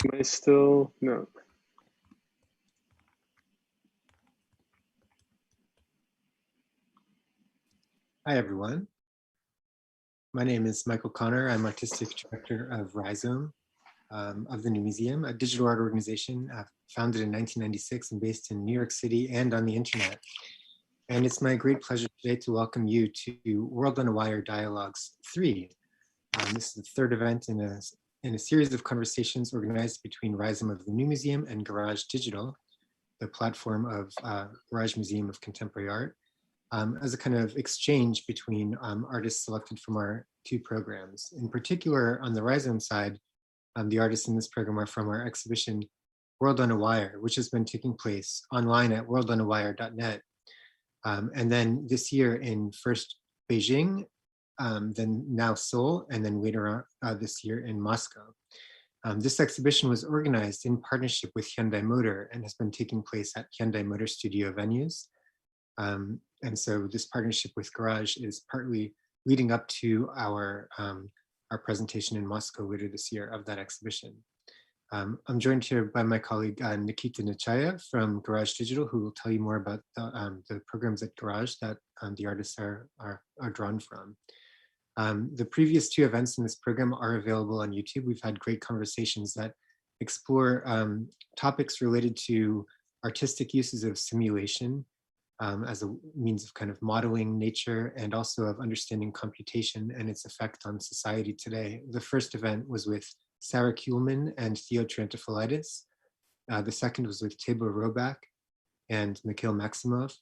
Am I still? No. Hi, everyone. My name is Michael Connor. I'm Artistic Director of Rhizome of the New Museum, a digital art organization founded in 1996 and based in New York City and on the internet. And it's my great pleasure today to welcome you to World on a Wire Dialogues 3. This is the third event in a series of conversations organized between Rhizome of the New Museum and Garage Digital, the platform of Garage Museum of Contemporary Art, as a kind of exchange between artists selected from our two programs. In particular, on the Rhizome side, the artists in this program are from our exhibition World on a Wire, which has been taking place online at worldonawire.net. And then this year in first Beijing, then now Seoul, and then later this year in Moscow. This exhibition was organized in partnership with Hyundai Motor and has been taking place at Hyundai Motorstudio venues. And so this partnership with Garage is partly leading up to our presentation in Moscow later this year of that exhibition. I'm joined here by my colleague Nikita Nechayev from Garage Digital, who will tell you more about the programs at Garage that the artists are drawn from. The previous two events in this program are available on YouTube. We've had great conversations that explore topics related to artistic uses of simulation as a means of kind of modeling nature and also of understanding computation and its effect on society today. The first event was with Sarah Kuhlman and Theo Trantafilidis. The second was with Tibor Robak and Mikhail Maximov.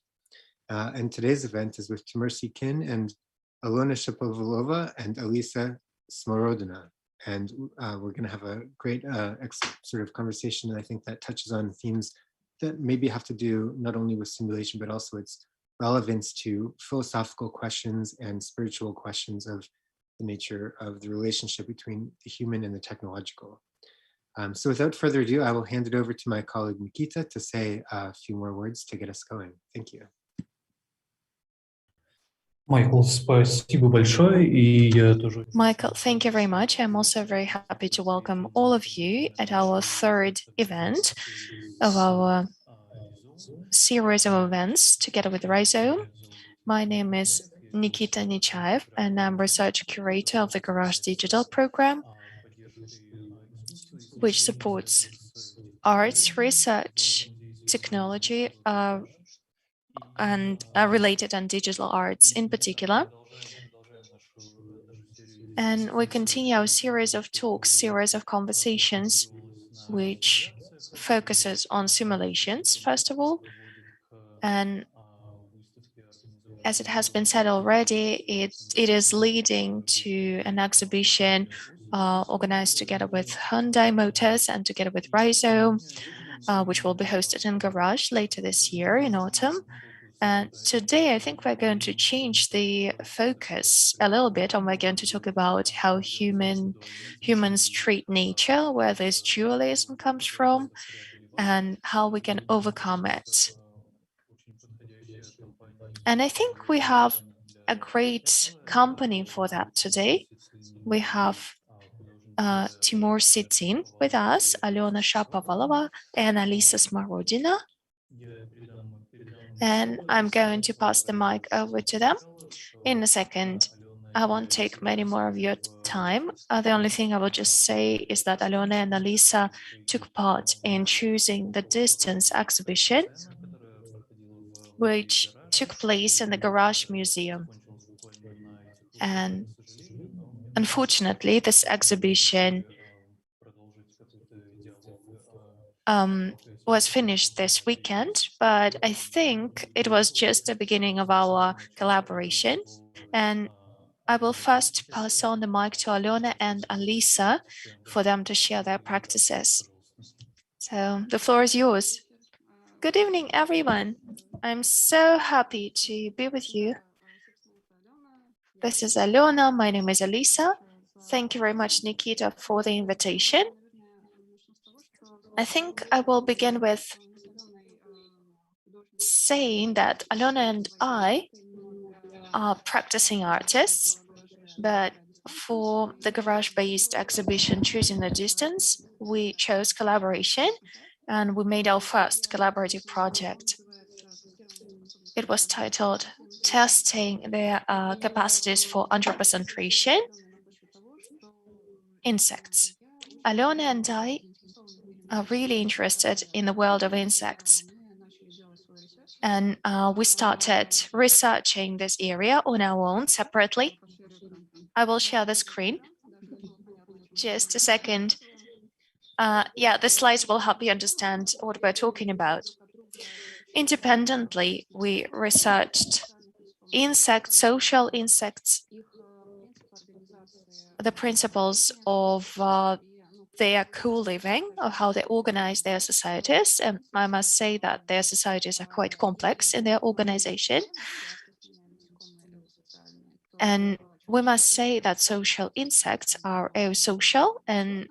And today's event is with Timur Si-Qin and Alena Shapovalova and Alisa Smorodina. And we're going to have a great sort of conversation, and I think that touches on themes that maybe have to do not only with simulation, but also its relevance to philosophical questions and spiritual questions of the nature of the relationship between the human and the technological. So without further ado, I will hand it over to my colleague Nikita to say a few more words to get us going. Thank you. Michael, спасибо большое, и я тоже... Michael, thank you very much. I'm also very happy to welcome all of you at our third event of our series of events together with Rhizome. My name is Nikita Nechayev, and I'm research curator of the Garage Digital program, which supports arts research, technology, and related and digital arts in particular. And we continue our series of talks, series of conversations, which focuses on simulations, first of all. And as it has been said already, it is leading to an exhibition organized together with Hyundai Motors and together with Rhizome, which will be hosted in Garage later this year in autumn. And today, I think we're going to change the focus a little bit, and we're going to talk about how humans treat nature, where this dualism comes from, and how we can overcome it. And I think we have a great company for that today. We have Timur Si-Qin with us, Alena Shapovalova, and Alisa Smorodina. And I'm going to pass the mic over to them in a second. I won't take many more of your time. The only thing I will just say is that Alena and Alisa took part in choosing the distance exhibition, which took place in the Garage Museum. And unfortunately, this exhibition was finished this weekend, but I think it was just the beginning of our collaboration. And I will first pass on the mic to Alena and Alisa for them to share their practices. So the floor is yours. Good evening, everyone. I'm so happy to be with you. This is Alena. My name is Alisa. Thank you very much, Nikita, for the invitation. I think I will begin with saying that Alena and I are practicing artists, but for the garage-based exhibition Choosing the Distance, we chose collaboration, and we made our first collaborative project. It was titled Testing Their Capacities for Anthropocentration Insects. Alena and I are really interested in the world of insects. And we started researching this area on our own separately. I will share the screen. Just a second. Yeah, the slides will help you understand what we're talking about. Independently, we researched insects, social insects, the principles of their co-living, of how they organize their societies. And I must say that their societies are quite complex in their organization. And we must say that social insects are asocial, and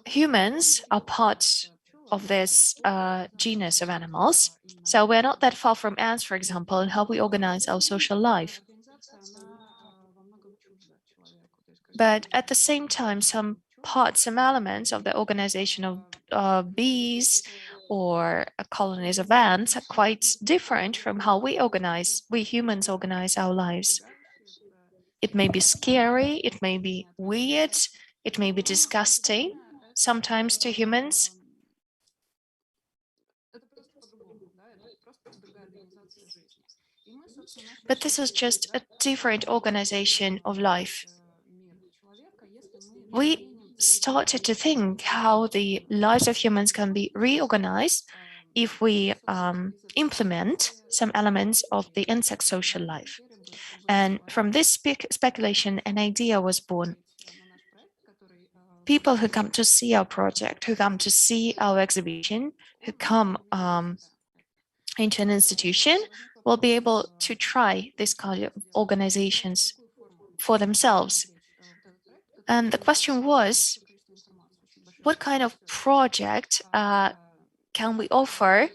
humans are part of this genus of animals. So we're not that far from ants, for example, in how we organize our social life. But at the same time, some parts, some elements of the organization of bees or colonies of ants are quite different from how we humans organize our lives. It may be scary, it may be weird, it may be disgusting, sometimes to humans. But this is just a different organization of life. We started to think how the lives of humans can be reorganized if we implement some elements of the insect social life. And from this speculation, an idea was born. People who come to see our project, who come to see our exhibition, who come into an institution, will be able to try this kind of organizations for themselves. And the question was, what kind of project can we offer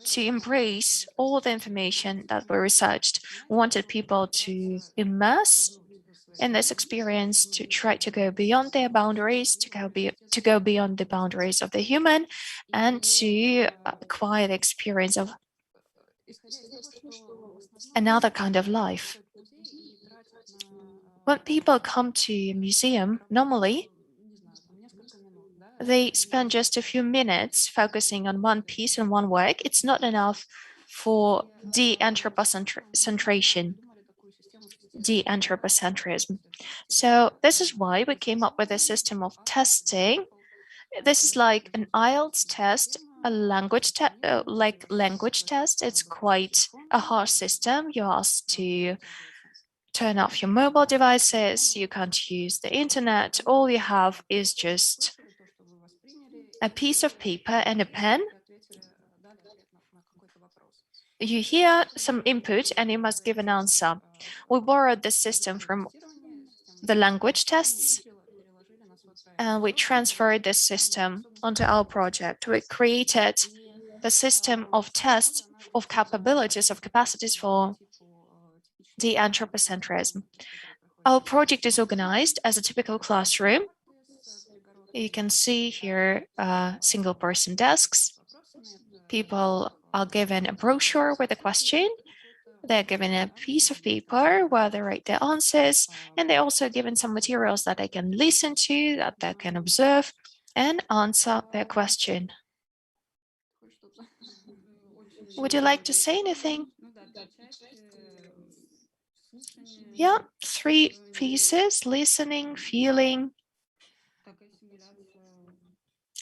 to embrace all the information that we researched? We wanted people to immerse in this experience, to try to go beyond their boundaries, to go beyond the boundaries of the human, and to acquire the experience of another kind of life. When people come to a museum, normally they spend just a few minutes focusing on one piece and one work. It's not enough for de-anthropocentration, de-anthropocentrism. So this is why we came up with a system of testing. This is like an IELTS test, a language test. It's quite a harsh system. You're asked to turn off your mobile devices. You can't use the internet. All you have is just a piece of paper and a pen. You hear some input and you must give an answer. We borrowed this system from the language tests, and we transferred this system onto our project. We created the system of tests of capacities for the anthropocentrism. Our project is organized as a typical classroom. You can see here single-person desks. People are given a brochure with a question. They're given a piece of paper where they write their answers, and they're also given some materials that they can listen to, that they can observe, and answer their question. Would you like to say anything? Yeah, 3 pieces: listening, feeling,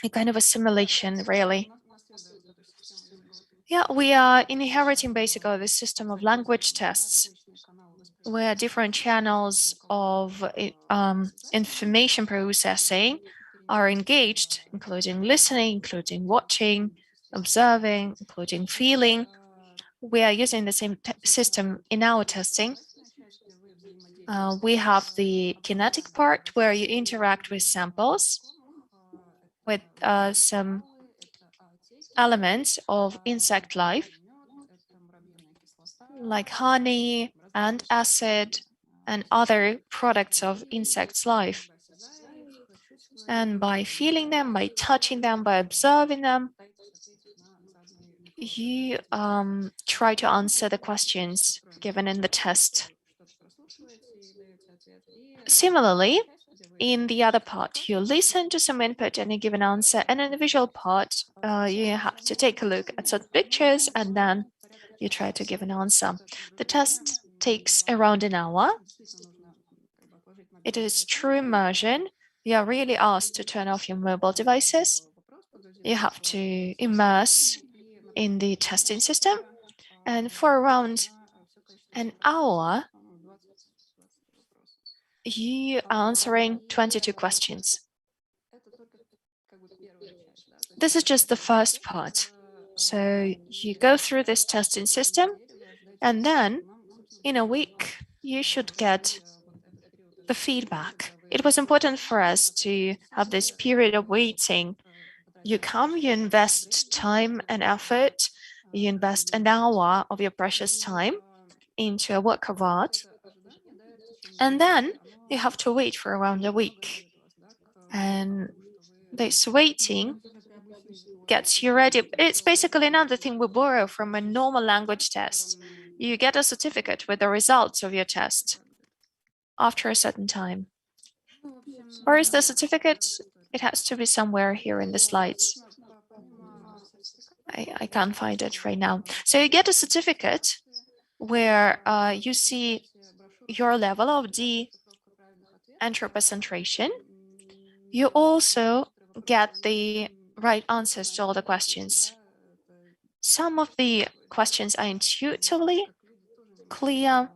a kind of a simulation, really. Yeah, we are inheriting basically the system of language tests, where different channels of information processing are engaged, including listening, including watching, observing, including feeling. We are using the same system in our testing. We have the kinetic part where you interact with samples, with some elements of insect life, like honey and acid and other products of insects' life. And by feeling them, by touching them, by observing them, you try to answer the questions given in the test. Similarly, in the other part, you listen to some input and you give an answer. And in the visual part, you have to take a look at some pictures and then you try to give an answer. The test takes around an hour. It is true immersion. You are really asked to turn off your mobile devices. You have to immerse in the testing system. And for around an hour, you are answering 22 questions. This is just the first part. So you go through this testing system, and then in a week, you should get the feedback. It was important for us to have this period of waiting. You come, you invest time and effort, you invest an hour of your precious time into a work of art, and then you have to wait for around a week. And this waiting gets you ready. It's basically another thing we borrow from a normal language test. You get a certificate with the results of your test after a certain time. Where is the certificate? It has to be somewhere here in the slides. I can't find it right now. So you get a certificate where you see your level of D anthropocentration. You also get the right answers to all the questions. Some of the questions are intuitively clear.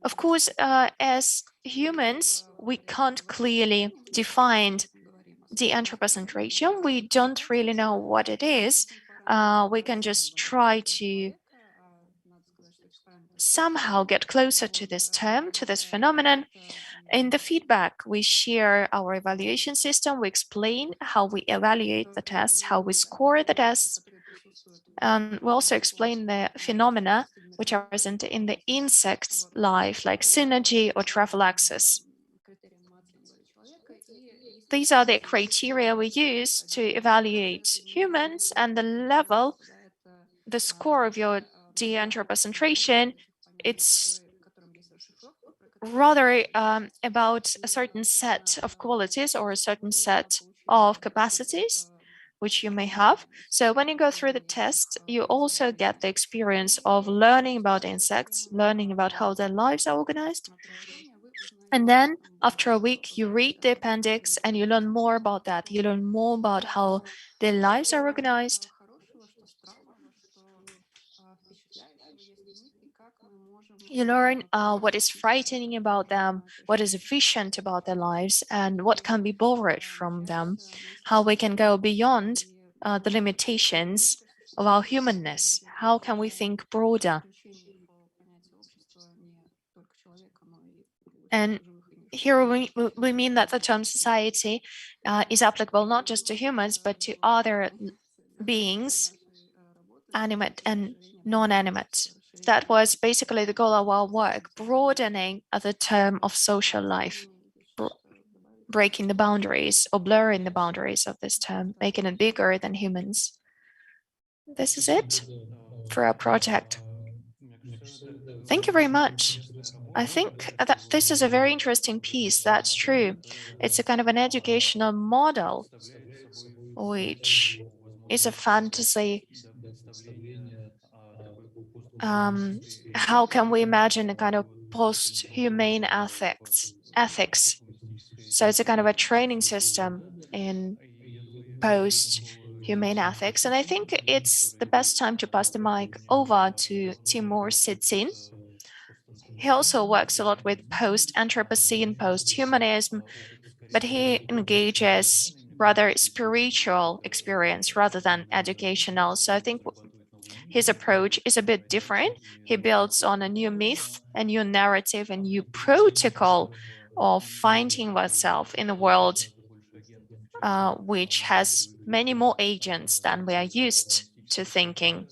Of course, as humans, we can't clearly define the anthropocentration. We don't really know what it is. We can just try to somehow get closer to this term, to this phenomenon. In the feedback, we share our evaluation system. We explain how we evaluate the tests, how we score the tests. And we also explain the phenomena which are present in the insect's life, like synergy or travel access. These are the criteria we use to evaluate humans, and the level, the score of your de-anthropocentration, it's rather about a certain set of qualities or a certain set of capacities which you may have. So when you go through the test, you also get the experience of learning about insects, learning about how their lives are organized. And then after a week, you read the appendix and you learn more about that. You learn more about how their lives are organized. You learn what is frightening about them, what is efficient about their lives, and what can be borrowed from them, how we can go beyond the limitations of our humanness. How can we think broader? And here we mean that the term society is applicable not just to humans, but to other beings, animate and non-animate. That was basically the goal of our work, broadening the term of social life, breaking the boundaries or blurring the boundaries of this term, making it bigger than humans. This is it for our project. Thank you very much. I think that this is a very interesting piece. That's true. It's a kind of an educational model, which is a fantasy. How can we imagine a kind of post-humane ethics? So it's a kind of a training system in post-humane ethics. And I think it's the best time to pass the mic over to Timur Si-Qin. He also works a lot with post-Anthropocene, post-humanism, but he engages rather spiritual experience rather than educational. So I think his approach is a bit different. He builds on a new myth, a new narrative, a new protocol of finding oneself in a world which has many more agents than we are used to thinking,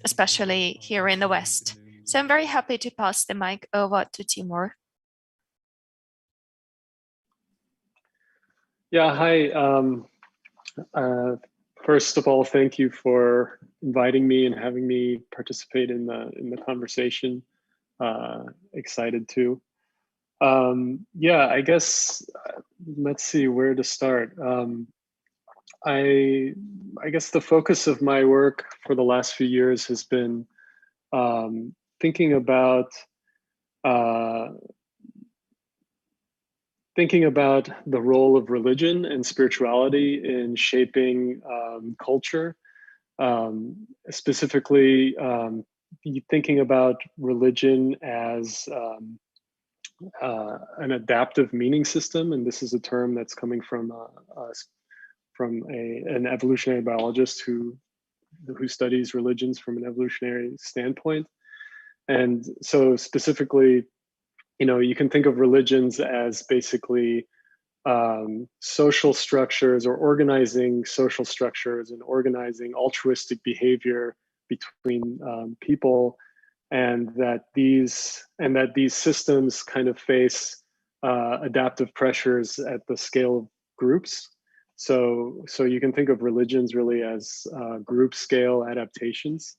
especially here in the West. So I'm very happy to pass the mic over to Timur. Yeah, hi. Uh, First of all, thank you for inviting me and having me participate in the conversation. Excited to. Yeah, I guess let's see where to start. I I guess the focus of my work for the last few years has been thinking about uh, thinking about the role of religion and spirituality in shaping culture, specifically thinking about religion as an adaptive meaning system, and this is a term that's coming from an evolutionary biologist who studies religions from an evolutionary standpoint. And so specifically, you can think of religions as basically social structures or organizing social structures and organizing altruistic behavior between people, and that these systems kind of face adaptive pressures at the scale of groups. So you can think of religions really as group scale adaptations,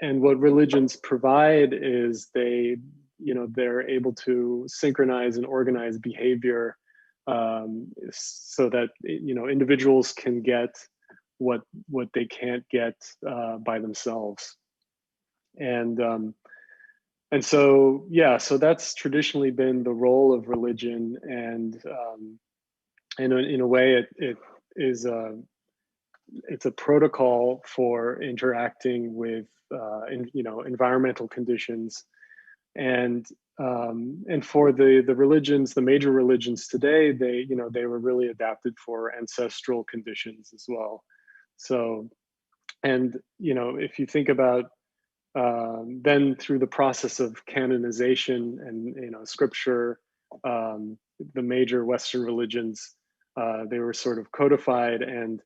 and what religions provide is they're able to synchronize and organize behavior, so that individuals can get what they can't get by themselves. And so yeah, so that's traditionally been the role of religion, and in a way it is it's a protocol for interacting with environmental conditions, and for the religions, the major religions today, they were really adapted for ancestral conditions as well. So, and if you think about then through the process of canonization and scripture, the major Western religions, they were sort of codified, and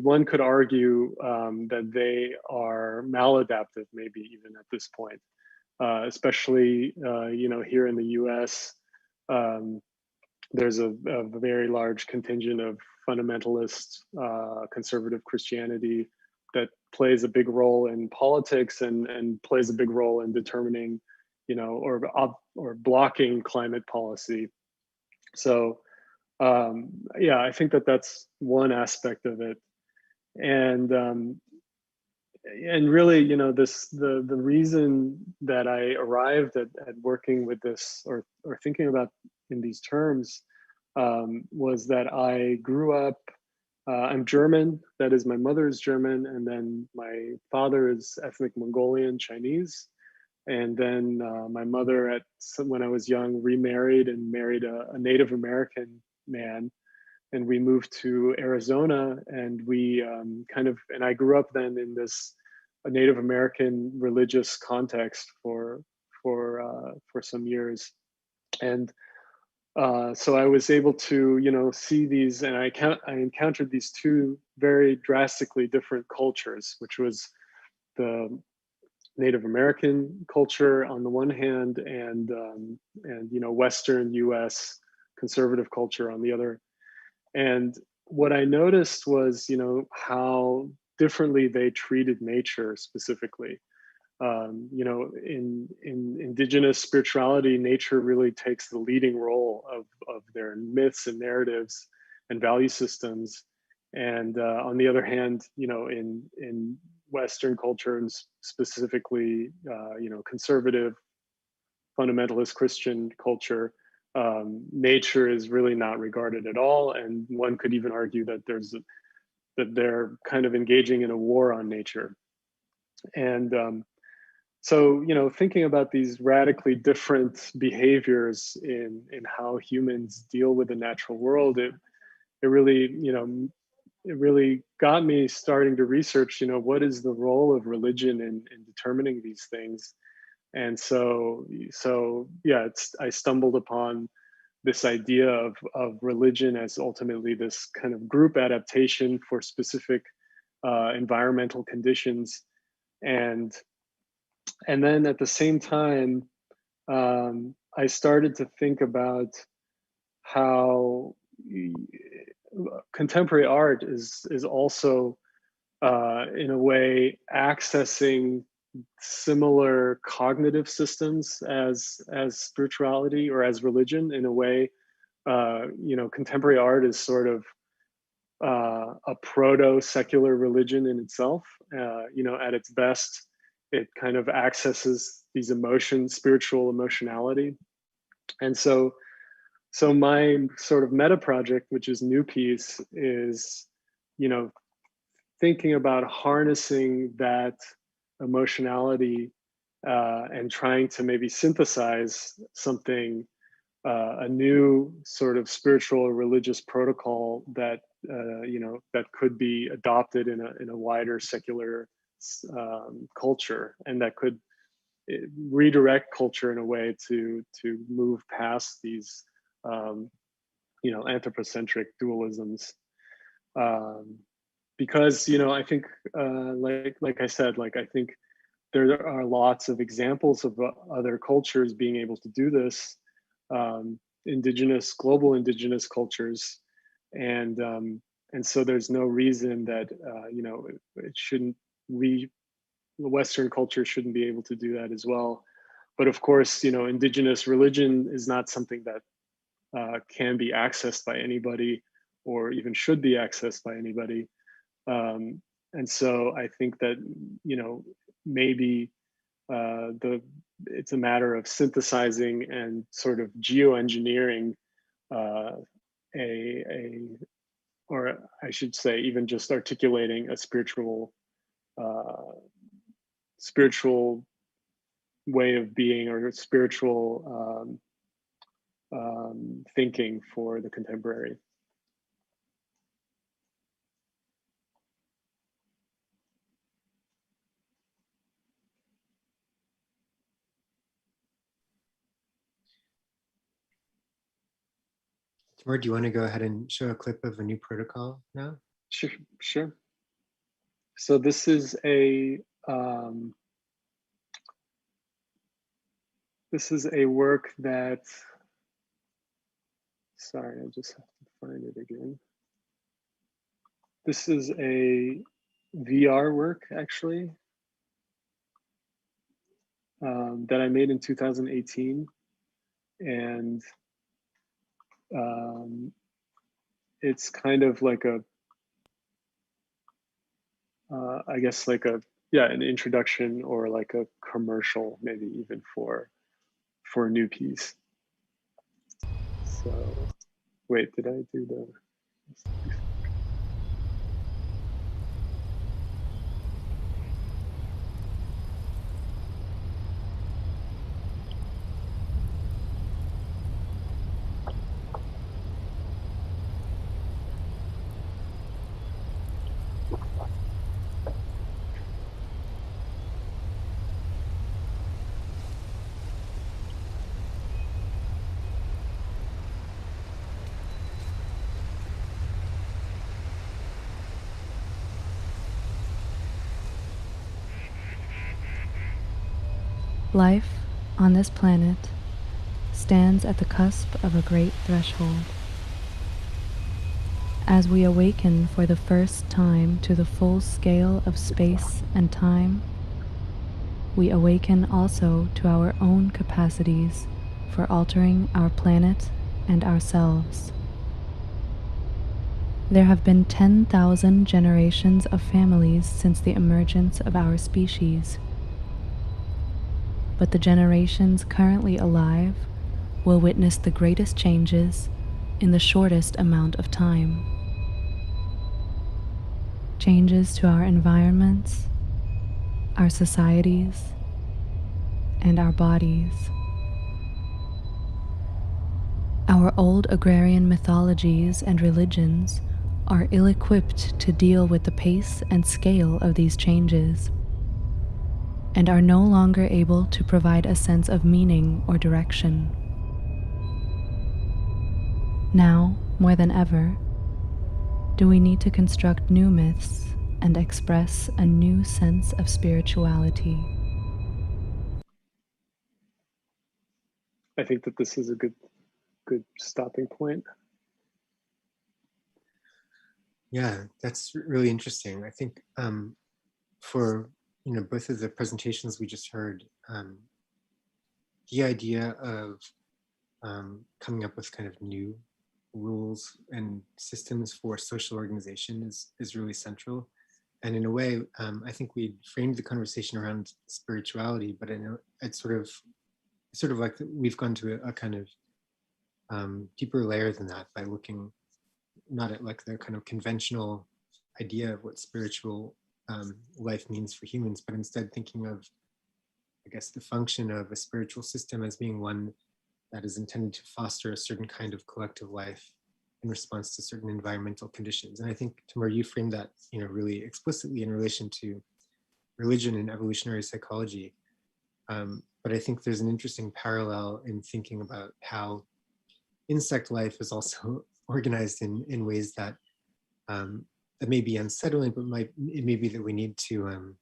one could argue that they are maladaptive, maybe even at this point, especially here in the U.S. There's a very large contingent of fundamentalist conservative Christianity that plays a big role in politics, and plays a big role in determining, or blocking climate policy. So yeah, I think that that's one aspect of it, and really, the reason that I arrived at working with this, or thinking about in these terms, was that I grew up. I'm German. That is, my mother is German, and then my father is ethnic Mongolian Chinese. And then my mother, when I was young, remarried and married a Native American man, and we moved to Arizona, and we and I grew up then in this Native American religious context for some years, and so I was able to see these, and I encountered these two very drastically different cultures, which was the Native American culture on the one hand, and Western U.S. conservative culture on the other. And what I noticed was, how differently they treated nature specifically. In indigenous spirituality, nature really takes the leading role of their myths and narratives and value systems. And on the other hand, in Western culture, and specifically, conservative fundamentalist Christian culture, nature is really not regarded at all. And one could even argue that that they're kind of engaging in a war on nature. And so, thinking about these radically different behaviors in how humans deal with the natural world, it really, it really got me starting to research, what is the role of religion in determining these things. And so yeah, I stumbled upon this idea of religion as ultimately this kind of group adaptation for specific environmental conditions. And then at the same time, I started to think about how contemporary art is also in a way accessing similar cognitive systems as spirituality or as religion. In a way, contemporary art is sort of a proto-secular religion in itself. At its best, it kind of accesses these emotions, spiritual emotionality. And so my sort of meta project, which is New Peace, is, thinking about harnessing that emotionality and trying to maybe synthesize something, a new sort of spiritual or religious protocol that that could be adopted in a wider secular culture, and that could redirect culture in a way to move past these anthropocentric dualisms. Because I think like I said, I think there are lots of examples of other cultures being able to do this, global indigenous cultures, and so there's no reason that it shouldn't, Western culture shouldn't be able to do that as well. But of course, indigenous religion is not something that can be accessed by anybody, or even should be accessed by anybody. And so I think that maybe it's a matter of synthesizing and sort of geoengineering or I should say, even just articulating a spiritual way of being, or spiritual thinking for the contemporary. Timur, do you want to go ahead and show a clip of a new protocol now? Sure. So this is a work that, sorry, I just have to find it again. This is a VR work, actually, that I made in 2018. And it's kind of like I guess an introduction, or like a commercial, maybe even for New Peace. So, wait, did I do the? Life on this planet stands at the cusp of a great threshold. As we awaken for the first time to the full scale of space and time, we awaken also to our own capacities for altering our planet and ourselves. There have been 10,000 generations of families since the emergence of our species. But the generations currently alive will witness the greatest changes in the shortest amount of time. Changes to our environments, our societies, and our bodies. Our old agrarian mythologies and religions are ill-equipped to deal with the pace and scale of these changes, and are no longer able to provide a sense of meaning or direction. Now, more than ever, do we need to construct new myths and express a new sense of spirituality. I think that this is a good good stopping point. Yeah, that's really interesting. I think for both of the presentations we just heard, the idea of coming up with kind of new rules and systems for social organization is really central. And in a way, I think we framed the conversation around spirituality, but I know it's sort of like we've gone to a kind of deeper layer than that by looking not at like the kind of conventional idea of what spiritual life means for humans, but instead thinking of, I guess, the function of a spiritual system as being one that is intended to foster a certain kind of collective life in response to certain environmental conditions. And I think, Timur, you framed that, really explicitly in relation to religion and evolutionary psychology. But I think there's an interesting parallel in thinking about how insect life is also organized in ways that that may be unsettling, but it may be that we need to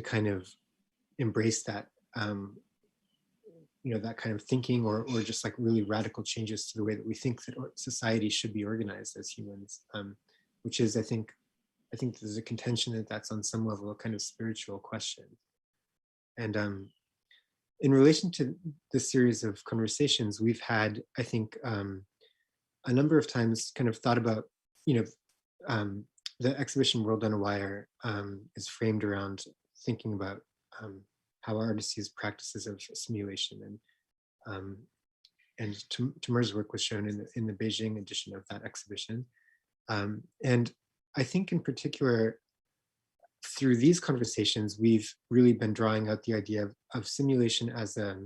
kind of embrace that that kind of thinking, or just like really radical changes to the way that we think that society should be organized as humans, which is, I think there's a contention that that's on some level a kind of spiritual question. And in relation to this series of conversations, we've had, I think, a number of times kind of thought about, the exhibition World on a Wire is framed around thinking about how artists use practices of simulation, and Timur's work was shown in the Beijing edition of that exhibition. And I think in particular, through these conversations, we've really been drawing out the idea of simulation as a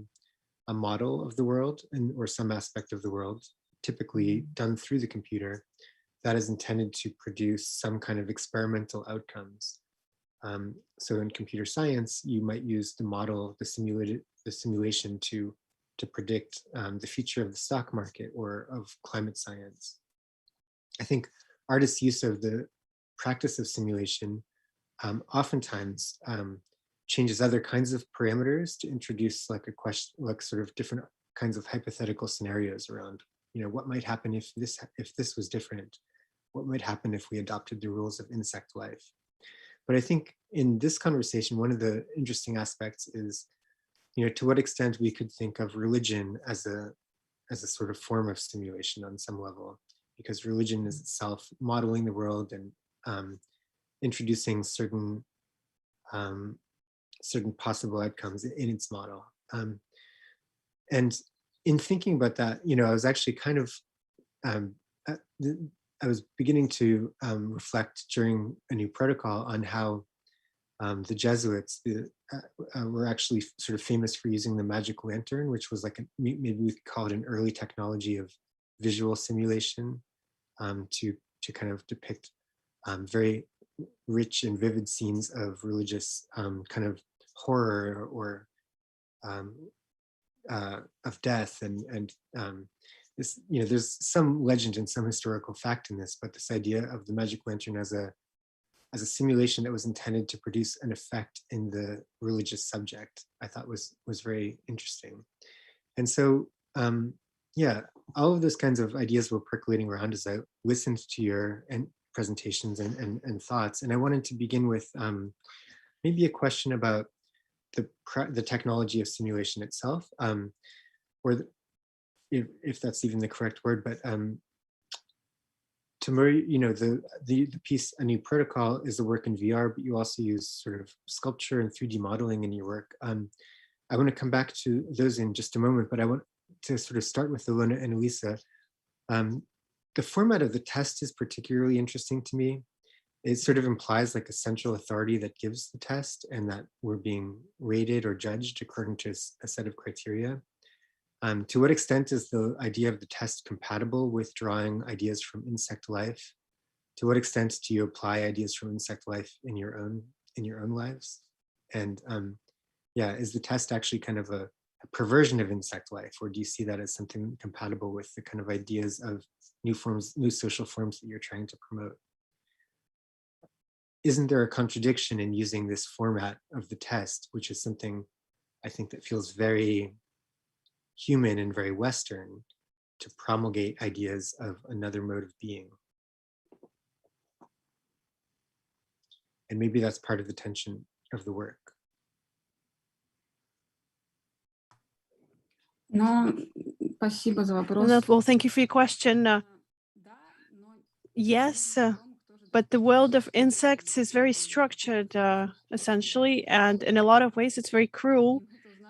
model of the world, or some aspect of the world, typically done through the computer, that is intended to produce some kind of experimental outcomes. So in computer science, you might use the model, the simulation to predict the future of the stock market or of climate science. I think artists' use of the practice of simulation oftentimes changes other kinds of parameters to introduce like a question, like sort of different kinds of hypothetical scenarios around, what might happen if this was different? What might happen if we adopted the rules of insect life? But I think in this conversation, one of the interesting aspects is, to what extent we could think of religion as a sort of form of simulation on some level, because religion is itself modeling the world and introducing certain possible outcomes in its model. And in thinking about that, I was actually kind of, I was beginning to reflect during a new protocol on how the Jesuits were actually sort of famous for using the magic lantern, which was like, maybe we could call it an early technology of visual simulation, to kind of depict very rich and vivid scenes of religious kind of horror or of death, and this, there's some legend and some historical fact in this, but this idea of the magic lantern as a simulation that was intended to produce an effect in the religious subject, I thought was very interesting. And so, yeah, all of those kinds of ideas were percolating around as I listened to your presentations and thoughts. And I wanted to begin with maybe a question about the technology of simulation itself, or if that's even the correct word, but Timur, the piece A New Protocol is a work in VR, but you also use sort of sculpture and 3D modeling in your work. I want to come back to those in just a moment, but I want to sort of start with Alena and Alisa. The format of the test is particularly interesting to me. It sort of implies like a central authority that gives the test, and that we're being rated or judged according to a set of criteria. To what extent is the idea of the test compatible with drawing ideas from insect life? To what extent do you apply ideas from insect life in your own lives? And yeah, is the test actually kind of a perversion of insect life, or do you see that as something compatible with the kind of ideas of new social forms that you're trying to promote? Isn't there a contradiction in using this format of the test, which is something I think that feels very human and very Western to promulgate ideas of another mode of being. And maybe that's part of the tension of the work. Спасибо за вопрос. Well, thank you for your question. Yes, but the world of insects is very structured, essentially, and in a lot of ways it's very cruel,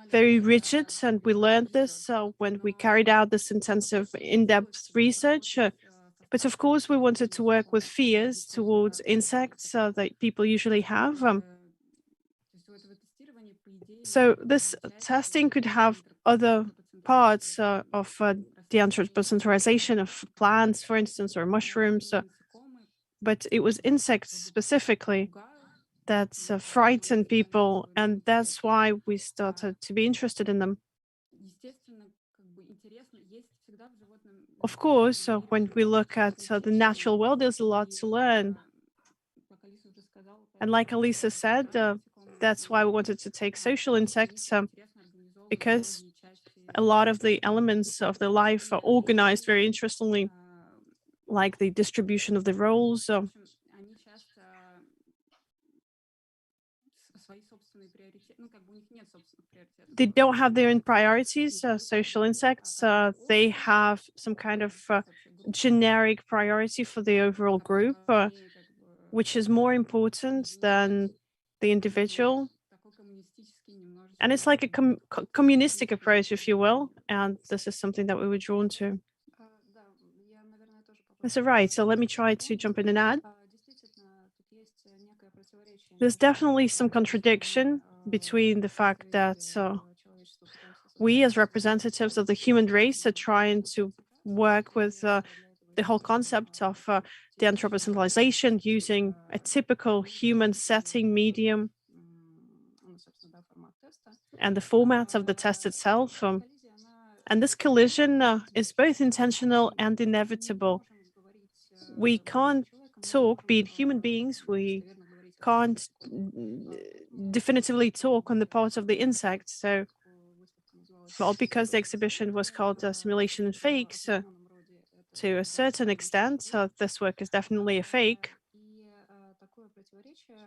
very rigid, and we learned this when we carried out this intensive in-depth research. But of course, we wanted to work with fears towards insects that people usually have. So this testing could have other parts of the anthropocentralization of plants, for instance, or mushrooms, but it was insects specifically that frighten people, and that's why we started to be interested in them. Of course, when we look at the natural world, there's a lot to learn. And like Alisa said, that's why we wanted to take social insects, because a lot of the elements of their life are organized very interestingly, like the distribution of the roles. They don't have their own priorities, social insects. They have some kind of generic priority for the overall group, which is more important than the individual. And it's like a communistic approach, if you will, and this is something that we were drawn to. That's right, so let me try to jump in and add. There's definitely some contradiction between the fact that we as representatives of the human race are trying to work with the whole concept of the anthropocentralization using a typical human setting medium and the format of the test itself. And this collision is both intentional and inevitable. We can't talk, being human beings, we can't definitively talk on the part of the insect. So, well, because the exhibition was called Simulation and Fakes, to a certain extent, this work is definitely a fake.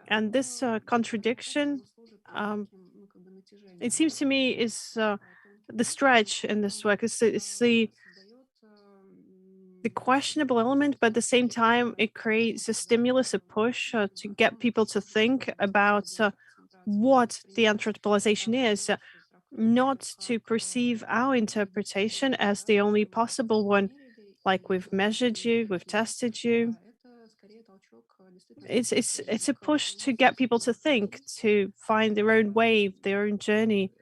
And this contradiction, it seems to me, is the stretch in this work. It's the questionable element, but at the same time, it creates a stimulus, a push to get people to think about what the anthropolization is, not to perceive our interpretation as the only possible one, like we've measured you, we've tested you. It's a push to get people to think, to find their own way, their own journey,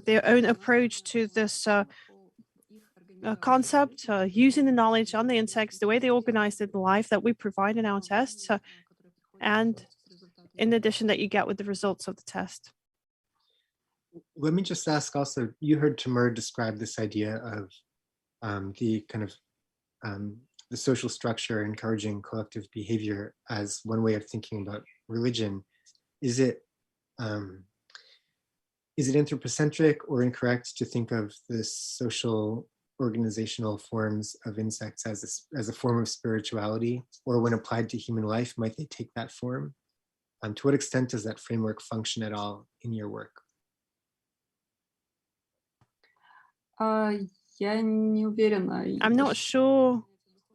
their own approach to this concept, using the knowledge on the insects, the way they organize their life that we provide in our tests, and in addition that you get with the results of the test. Let me just ask also, you heard Timur describe this idea of the kind of the social structure encouraging collective behavior as one way of thinking about religion. Is it anthropocentric or incorrect to think of the social organizational forms of insects as a form of spirituality, or when applied to human life, might they take that form? To what extent does that framework function at all in your work? Я не уверена. I'm not sure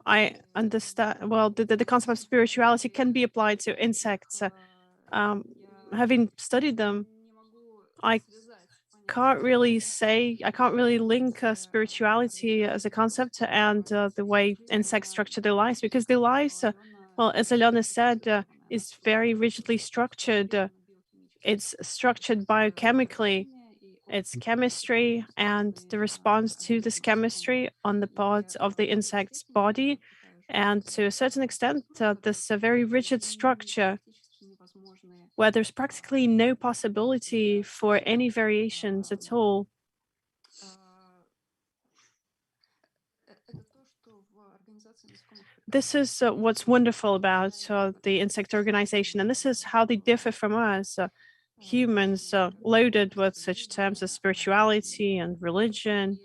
I understand. Well, the concept of spirituality can be applied to insects. Having studied them, I can't really link spirituality as a concept and the way insects structure their lives, because their lives, well, as Alena said, is very rigidly structured. It's structured biochemically. It's chemistry and the response to this chemistry on the part of the insect's body. And to a certain extent, this very rigid structure where there's practically no possibility for any variations at all. This is what's wonderful about the insect organization, and this is how they differ from us. humans loaded with such terms as spirituality and religion,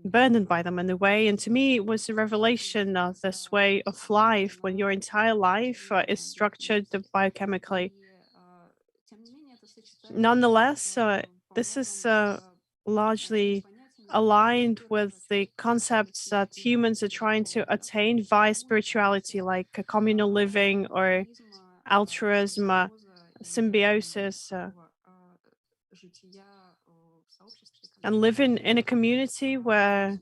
burdened by them in a way. And to me, it was a revelation of this way of life when your entire life is structured biochemically. Nonetheless, this is largely aligned with the concepts that humans are trying to attain via spirituality, like communal living or altruism, symbiosis, and living in a community where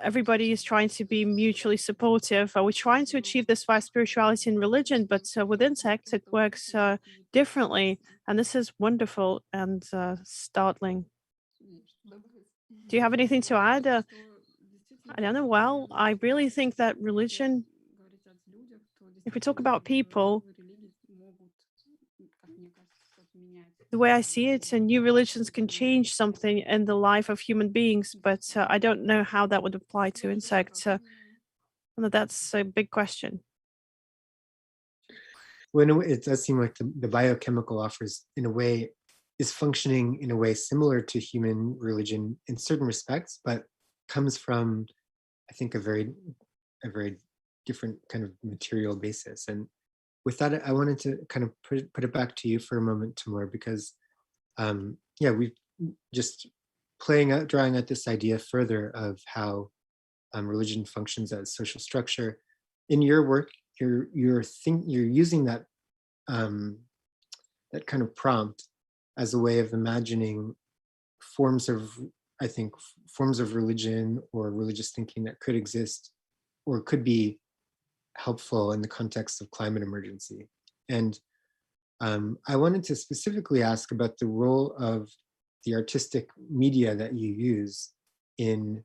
everybody is trying to be mutually supportive. We're trying to achieve this via spirituality and religion, but with insects, it works differently. And this is wonderful and startling. Do you have anything to add? I don't know. Well, I really think that religion, if we talk about people, the way I see it, new religions can change something in the life of human beings, but I don't know how that would apply to insects. That's a big question. Well, in a way, it does seem like the biochemical offers, in a way, is functioning in a way similar to human religion in certain respects, but comes from, I think, a very different kind of material basis. And with that, I wanted to kind of put it back to you for a moment, Timur, because yeah, we've just drawing out this idea further of how religion functions as social structure. In your work, you're using that that kind of prompt as a way of imagining forms of, I think, forms of religion or religious thinking that could exist or could be helpful in the context of climate emergency. And I wanted to specifically ask about the role of the artistic media that you use in,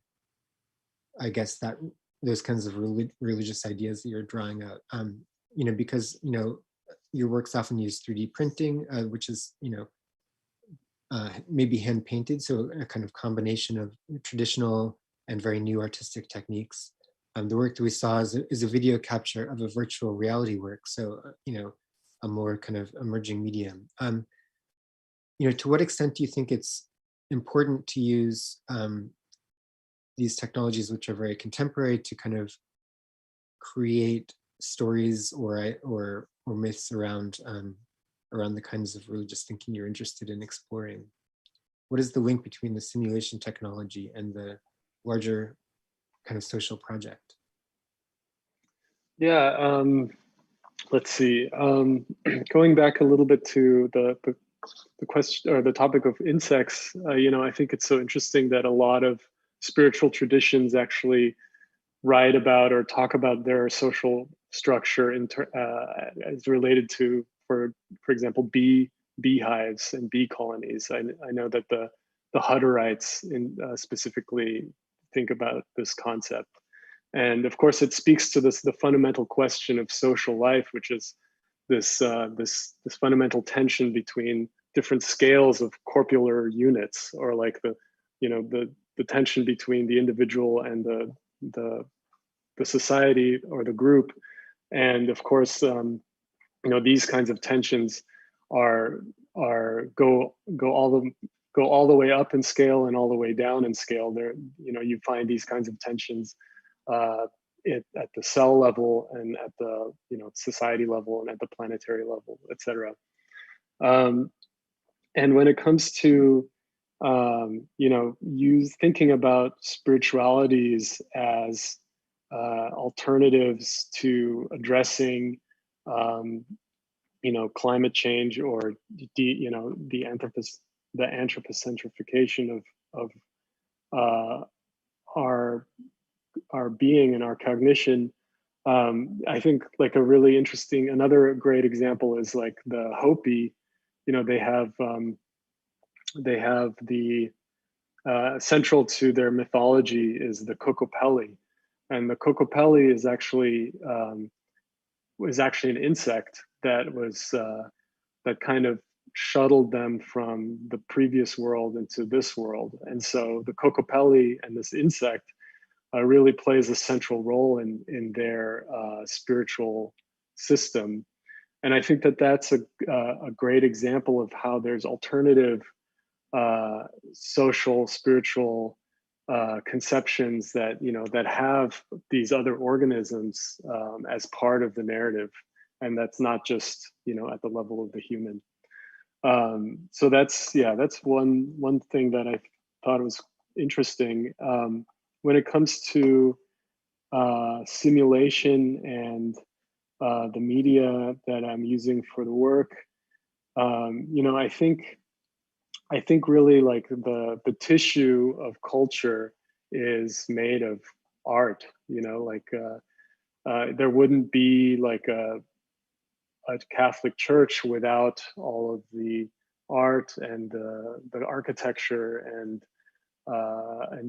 I guess, that those kinds of religious ideas that you're drawing out. You know, because, you know, your works often use 3D printing, which is, you know, maybe hand painted, so a kind of combination of traditional and very new artistic techniques. The work that we saw is a video capture of a virtual reality work, so you know, a more kind of emerging medium. You know, to what extent do you think it's important to use these technologies, which are very contemporary, to kind of create stories or myths around around the kinds of religious thinking you're interested in exploring? What is the link between the simulation technology and the larger kind of social project? Yeah, let's see. Going back a little bit to the question or the topic of insects, you know, I think it's so interesting that a lot of spiritual traditions actually write about or talk about their social structure as related to, for example, beehives and bee colonies. I know that the Hutterites specifically think about this concept. And of course, it speaks to the fundamental question of social life, which is this fundamental tension between different scales of corpular units, or like the tension between the individual and the society or the group. And of course, you know, these kinds of tensions go all the way up in scale and all the way down in scale. There, you know, you find these kinds of tensions at the cell level and at the, you know, society level and at the planetary level, etc. And when it comes to you know, thinking about spiritualities as alternatives to addressing you know, climate change, or you know, the anthropocentrification of our being and our cognition. I think like another great example is like the Hopi. You know, they have the central to their mythology is the Kokopelli, and the Kokopelli is actually an insect that kind of shuttled them from the previous world into this world. And so the Kokopelli and this insect really plays a central role in their spiritual system. And I think that that's a great example of how there's alternative social, spiritual conceptions that that have these other organisms as part of the narrative, and that's not just at the level of the human. So that's one thing that I thought was interesting. When it comes to simulation and the media that I'm using for the work, I think really like the tissue of culture is made of art. There wouldn't be like a Catholic church without all of the art and the architecture and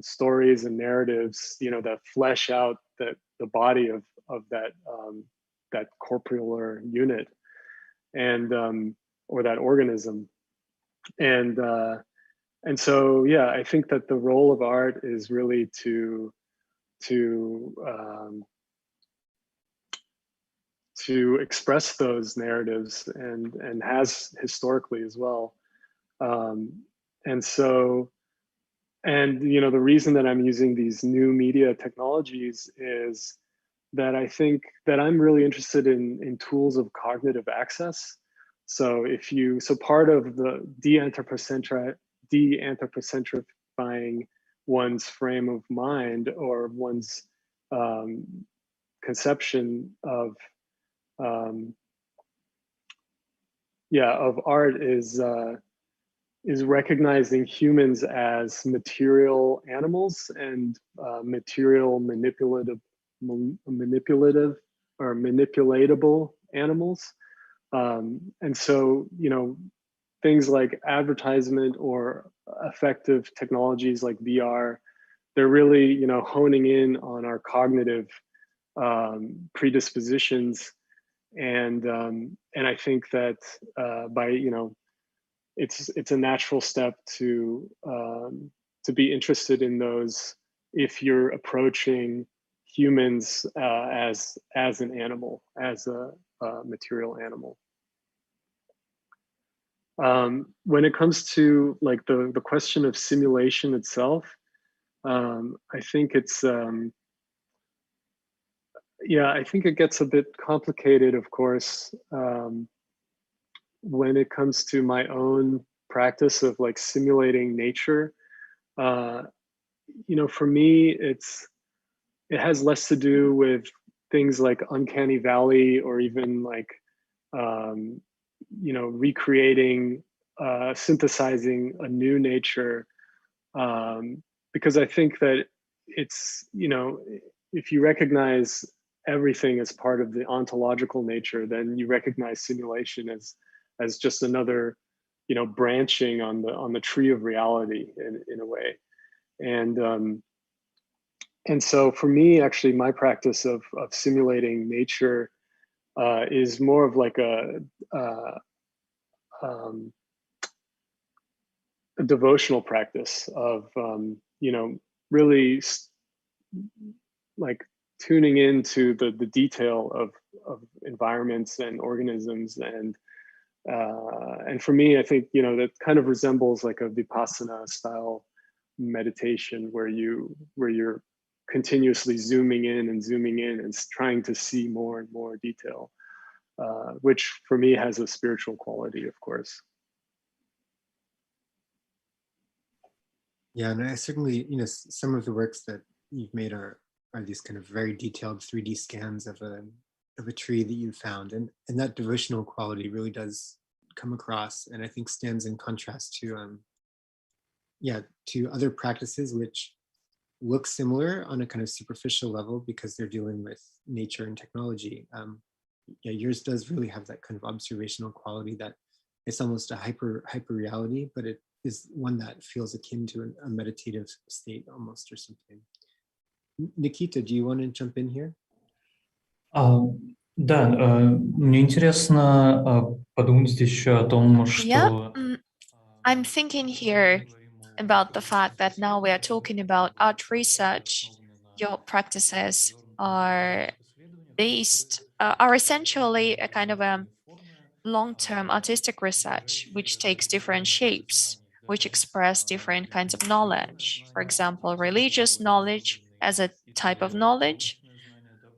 stories and narratives, that flesh out the body of that corporeal unit and or that organism. And so I think that the role of art is really to express those narratives and has historically as well. And so, the reason that I'm using these new media technologies is that I think that I'm really interested in tools of cognitive access. So part of the de-anthropocentrifying one's frame of mind or one's conception of art is recognizing humans as material animals and material manipulative or manipulatable animals. And so, things like advertisement or effective technologies like VR, they're really, honing in on our cognitive predispositions. And I think that by, it's a natural step to be interested in those if you're approaching humans as an animal, as a material animal. When it comes to like the question of simulation itself, I think it's I think it gets a bit complicated, of course, when it comes to my own practice of like simulating nature. For me, it has less to do with things like uncanny valley or even like recreating, synthesizing a new nature, because I think that it's if you recognize everything as part of the ontological nature, then you recognize simulation as just another branching on the tree of reality in a way. And so for me, actually, my practice of simulating nature is more of like a devotional practice of really like tuning into the detail of environments and organisms, and for me, I think that kind of resembles like a Vipassana style meditation where you're continuously zooming in and trying to see more and more detail, which for me has a spiritual quality, of course. Yeah, and I certainly, some of the works that you've made are these kind of very detailed 3D scans of a tree that you found, and that devotional quality really does come across, and I think stands in contrast to to other practices which look similar on a kind of superficial level because they're dealing with nature and technology. Yours does really have that kind of observational quality that it's almost a hyper reality, but it is one that feels akin to a meditative state almost or something. Nikita, do you want to jump in here? Да, мне интересно подумать здесь еще о том, что... I'm thinking here about the fact that now we are talking about art research your practices are are essentially a kind of a long-term artistic research, which takes different shapes, which express different kinds of knowledge. For example, religious knowledge as a type of knowledge,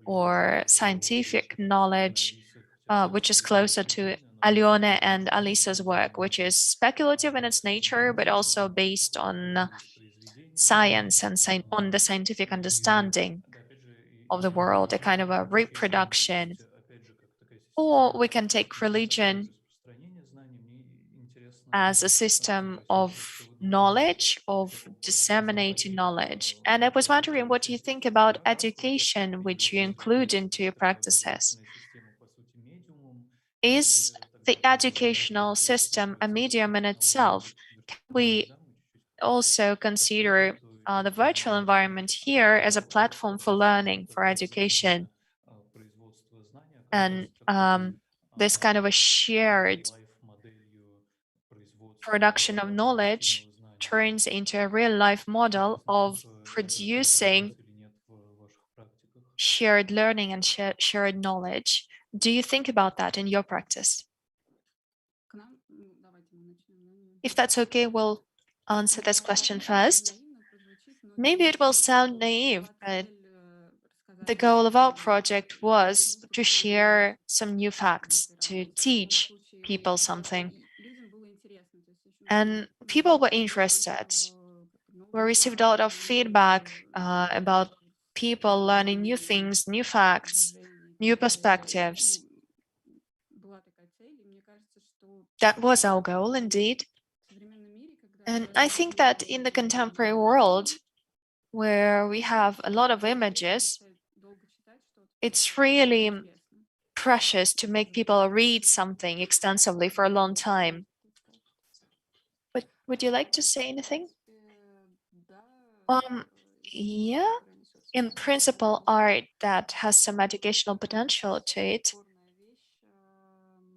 or scientific knowledge, which is closer to Alena and Alisa's work, which is speculative in its nature, but also based on science and on the scientific understanding of the world, a kind of a reproduction. Or we can take religion as a system of knowledge, of disseminating knowledge. And I was wondering what you think about education, which you include into your practices. Is the educational system a medium in itself? Can we also consider the virtual environment here as a platform for learning, for education, and this kind of a shared production of knowledge turns into a real life model of producing shared learning and shared knowledge. Do you think about that in your practice? If that's okay, we'll answer this question first. Maybe it will sound naive, but the goal of our project was to share some new facts, to teach people something. And people were interested. We received a lot of feedback about people learning new things, new facts, new perspectives. That was our goal, indeed. And I think that in the contemporary world, where we have a lot of images, it's really precious to make people read something extensively for a long time. But would you like to say anything? Yeah, in principle, art that has some educational potential to it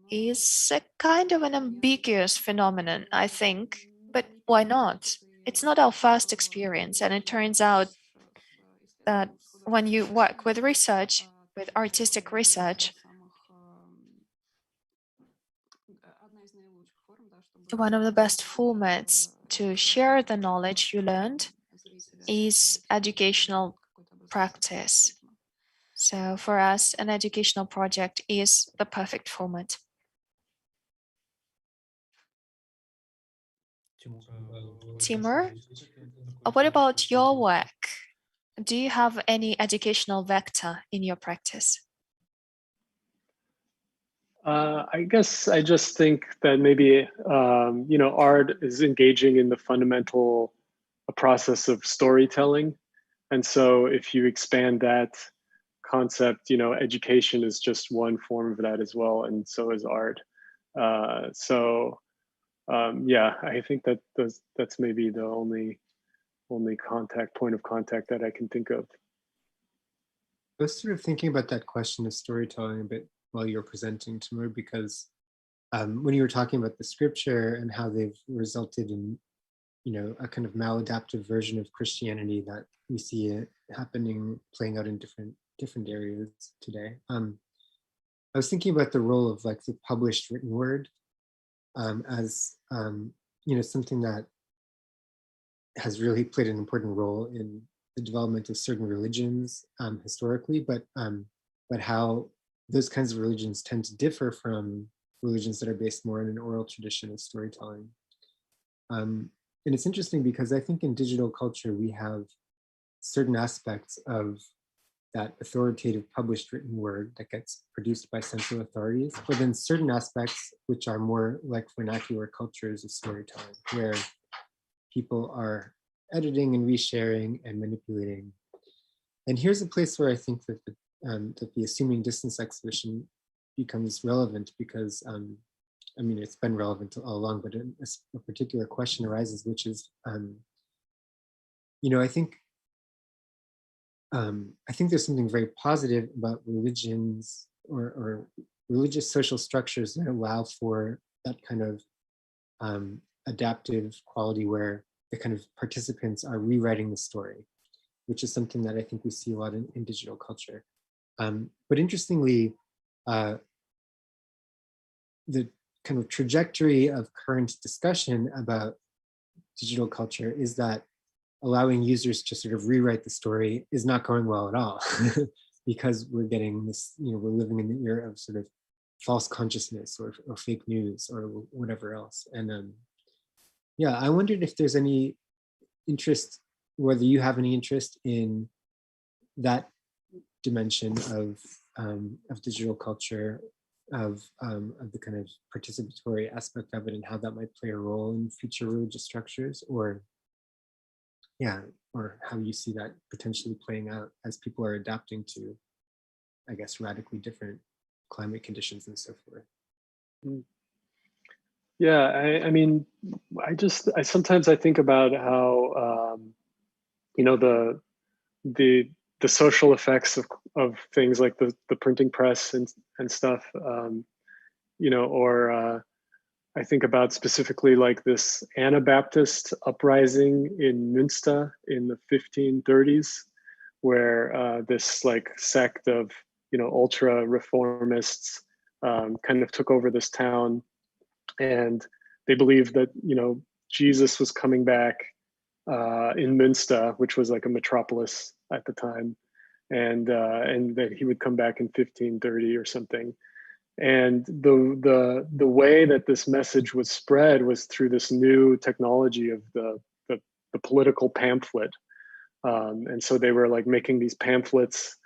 is a kind of an ambiguous phenomenon, I think. But why not? It's not our first experience, and it turns out that when you work with research, with artistic research, one of the best formats to share the knowledge you learned is educational practice. So for us, an educational project is the perfect format. Timur, what about your work? Do you have any educational vector in your practice? I guess I just think that maybe art is engaging in the fundamental process of storytelling, and so if you expand that concept, education is just one form of that as well, and so is art. Yeah, I think that's maybe the only point of contact that I can think of. I was sort of thinking about that question of storytelling a bit while you were presenting, Timur, because when you were talking about the scripture and how they've resulted in, a kind of maladaptive version of Christianity that we see it playing out in different areas today. I was thinking about the role of like the published written word as something that has really played an important role in the development of certain religions historically, but how those kinds of religions tend to differ from religions that are based more in an oral tradition of storytelling. And it's interesting because I think in digital culture, we have certain aspects of that authoritative published written word that gets produced by central authorities, but then certain aspects which are more like vernacular cultures of storytelling, where people are editing and resharing and manipulating. And here's a place where I think that the Assuming Distance exhibition becomes relevant because, it's been relevant all along, but a particular question arises, which is, I think there's something very positive about religions or religious social structures that allow for that kind of adaptive quality where the kind of participants are rewriting the story. which is something that I think we see a lot in digital culture. But interestingly, the kind of trajectory of current discussion about digital culture is that allowing users to sort of rewrite the story is not going well at all, because we're getting this, we're living in the era of sort of false consciousness or fake news or whatever else. And yeah, I wondered if there's any interest, whether you have any interest in that dimension of digital culture, of the kind of participatory aspect of it, and how that might play a role in future religious structures, or how you see that potentially playing out as people are adapting to, I guess, radically different climate conditions and so forth. Yeah, I mean, I sometimes think about how the social effects of things like the printing press and stuff, or I think about specifically like this Anabaptist uprising in Munster in the 1530s, where this like sect of ultra reformists kind of took over this town, and they believed that Jesus was coming back in Munster, which was like a metropolis at the time, and that he would come back in 1530 or something. And the way that this message was spread was through this new technology of the political pamphlet. And so they were like making these pamphlets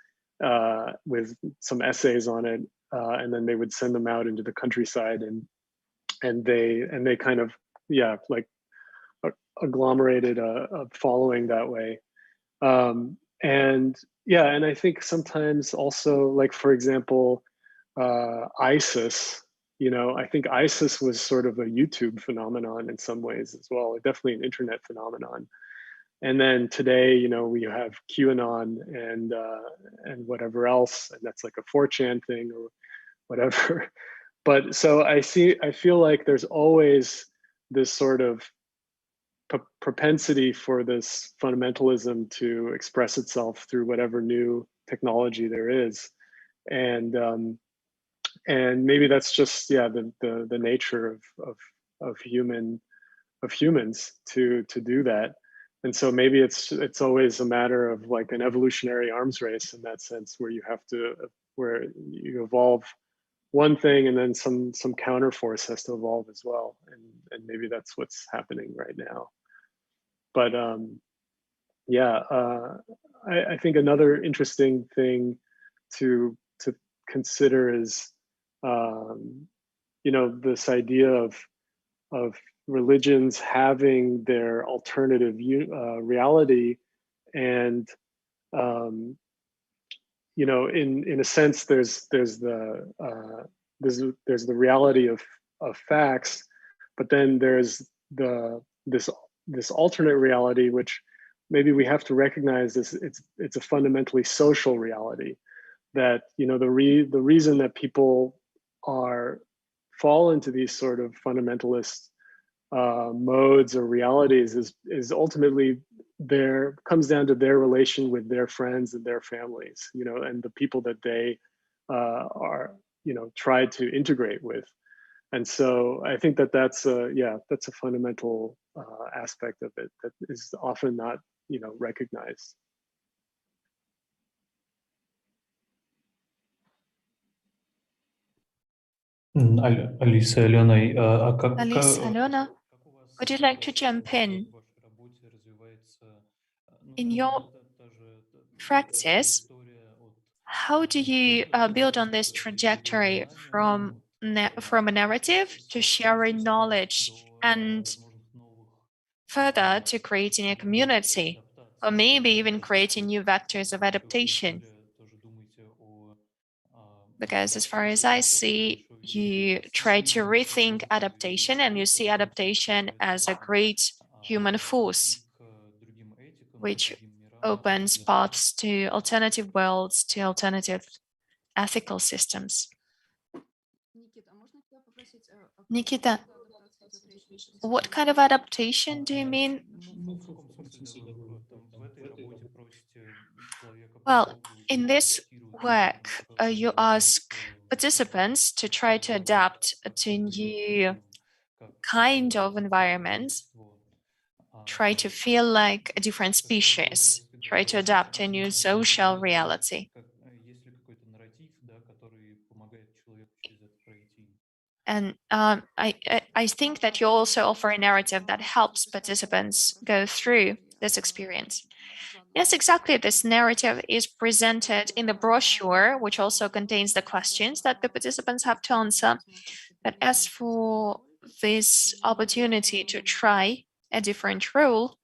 with some essays on it, and then they would send them out into the countryside, and they kind of like agglomerated a following that way. And I think sometimes also, like, for example, ISIS, I think ISIS was sort of a YouTube phenomenon in some ways as well, definitely an internet phenomenon. And then today, we have QAnon and whatever else, and that's like a 4chan thing or whatever. But so I feel like there's always this sort of propensity for this fundamentalism to express itself through whatever new technology there is, and maybe that's just the nature of humans to do that. And so maybe it's always a matter of like an evolutionary arms race in that sense, where you evolve one thing and then some counterforce has to evolve as well, and maybe that's what's happening right now. But I think another interesting thing to consider is this idea of religions having their alternative reality, and in a sense there's the reality of facts, but then there's this alternate reality, which maybe we have to recognize it's a fundamentally social reality, that the reason that people fall into these sort of fundamentalist modes or realities is ultimately comes down to their relation with their friends and their families, and the people that they are try to integrate with. And so I think that's a fundamental aspect of it that is often not recognized. Alisa, Alena, Alisa, Alena, would you like to jump in? In your practice, how do you build on this trajectory from a narrative to sharing knowledge, and further to creating a community, or maybe even creating new vectors of adaptation? Because as far as I see, you try to rethink adaptation, and you see adaptation as a great human force, which opens paths to alternative worlds, to alternative ethical systems. Nikita, what kind of adaptation do you mean? Well, in this work, you ask participants to try to adapt to new kind of environments, try to feel like a different species, try to adapt to a new social reality. And I think that you also offer a narrative that helps participants go through this experience. Yes, exactly. This narrative is presented in the brochure, which also contains the questions that the participants have to answer. But as for this opportunity to try a different role,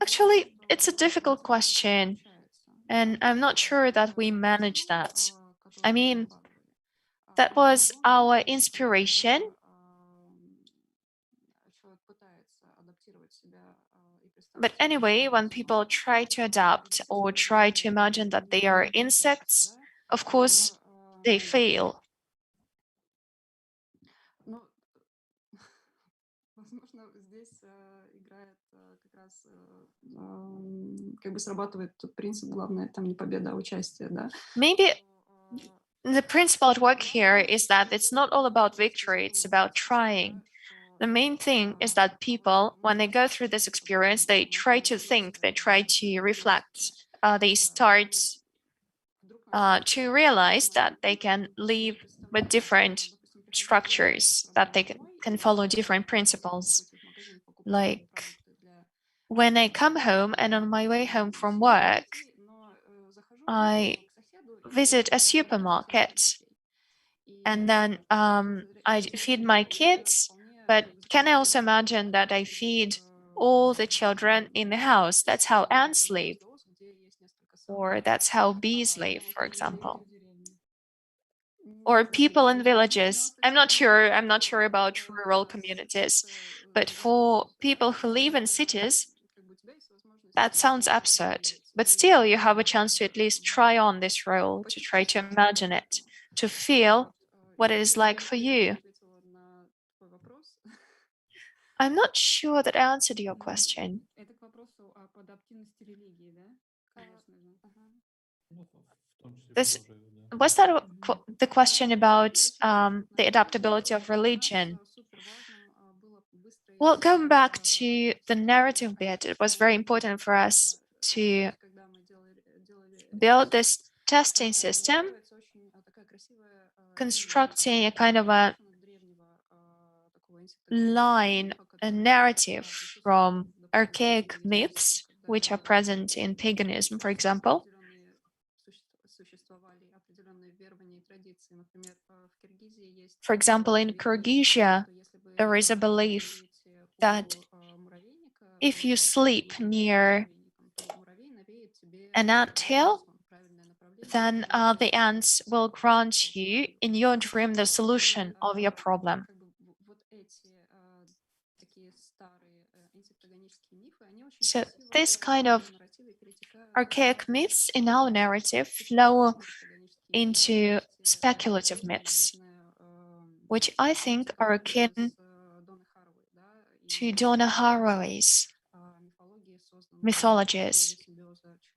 actually, it's a difficult question. And I'm not sure that we manage that. I mean, that was our inspiration. But anyway, when people try to adapt or try to imagine that they are insects, of course, they fail. Возможно, здесь играет как раз как бы срабатывает тот принцип, главное там не победа, а участие, да. Maybe the principle at work here is that it's not all about victory, it's about trying. The main thing is that people, when they go through this experience, they try to think, they try to reflect, they start to realize that they can live with different structures, that they can follow different principles. Like when I come home and on my way home from work, I visit a supermarket and then I feed my kids, but can I also imagine that I feed all the children in the house? That's how ants live, or that's how bees live, for example. Or people in villages. I'm not sure about rural communities, but for people who live in cities, that sounds absurd. But still, you have a chance to at least try on this role, to try to imagine it, to feel what it is like for you. I'm not sure that I answered your question. Was that the question about the adaptability of religion? Well, going back to the narrative bit, it was very important for us to build this testing system, constructing a kind of a line, a narrative from archaic myths, which are present in paganism, for example. For example, in Kyrgyzia, there is a belief that if you sleep near an anthill, then the ants will grant you in your dream the solution of your problem. So this kind of archaic myths in our narrative flow into speculative myths, which I think are akin to Donna Haraway's mythologies,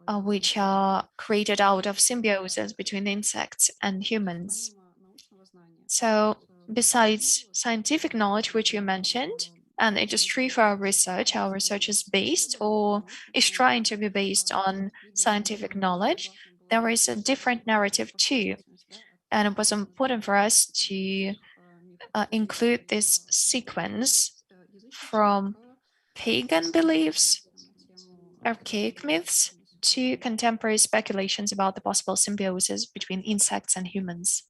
which are created out of symbiosis between insects and humans. So besides scientific knowledge, which you mentioned, and it is true for our research is based or is trying to be based on scientific knowledge, there is a different narrative too. And it was important for us to include this sequence from pagan beliefs, archaic myths, to contemporary speculations about the possible symbiosis between insects and humans.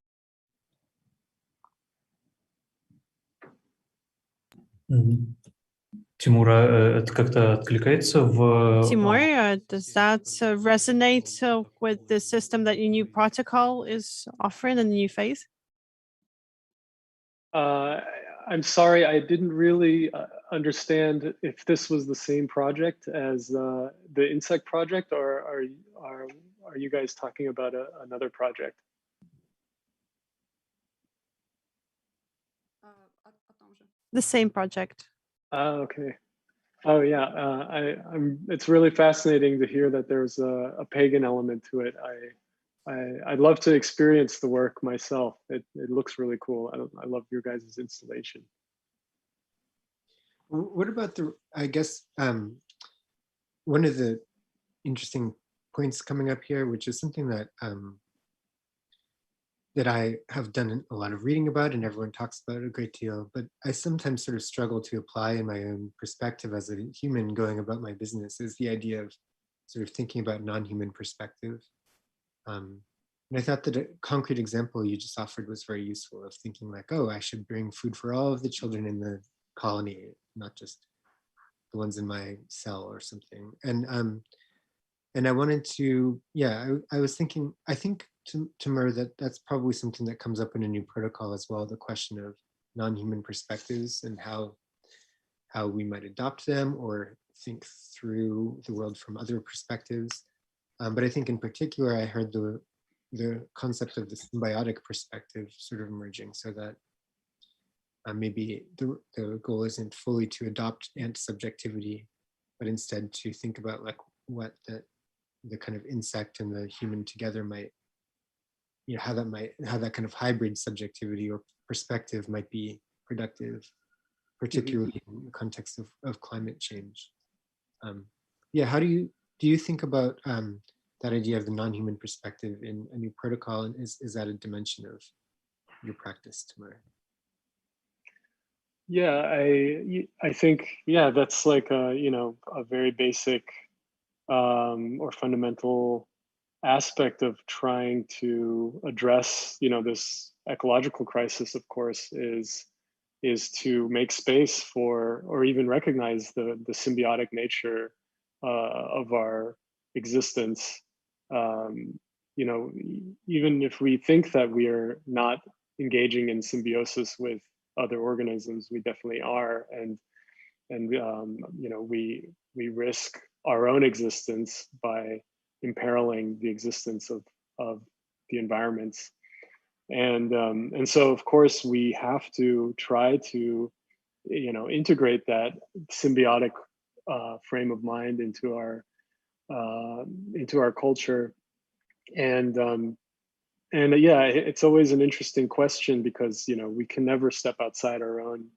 Тимура, это как-то откликается в... Timur, does that resonate with the system that your new protocol is offering in the new phase? I'm sorry, I didn't really understand if this was the same project as the insect project, or are you guys talking about another project? The same project. Okay. Oh yeah, it's really fascinating to hear that there's a pagan element to it. I'd love to experience the work myself. It looks really cool. I love your guys' installation. What about I guess, one of the interesting points coming up here, which is something that that I have done a lot of reading about and everyone talks about a great deal, but I sometimes sort of struggle to apply in my own perspective as a human going about my business, is the idea of sort of thinking about non-human perspective. And I thought that a concrete example you just offered was very useful, of thinking like, oh, I should bring food for all of the children in the colony, not just the ones in my cell or something. And I wanted to, yeah, I was thinking, I think, Timur, that's probably something that comes up in a new protocol as well, the question of non-human perspectives and how we might adopt them or think through the world from other perspectives. But I think in particular, I heard the concept of the symbiotic perspective sort of emerging, so that maybe the goal isn't fully to adopt ant-subjectivity, but instead to think about like what the kind of insect and the human together might, how that kind of hybrid subjectivity or perspective might be productive, particularly in the context of climate change. Yeah, how do you think about that idea of the non-human perspective in a new protocol, and is that a dimension of your practice, Timur? Yeah, I think, yeah, that's like a very basic or fundamental aspect of trying to address this ecological crisis, of course, is to make space for, or even recognize the symbiotic nature of our existence. Even if we think that we are not engaging in symbiosis with other organisms, we definitely are, and we risk our own existence by imperiling the existence of the environments. And so, of course, we have to try to, integrate that symbiotic frame of mind into our culture. And yeah, it's always an interesting question, because we can never step outside our own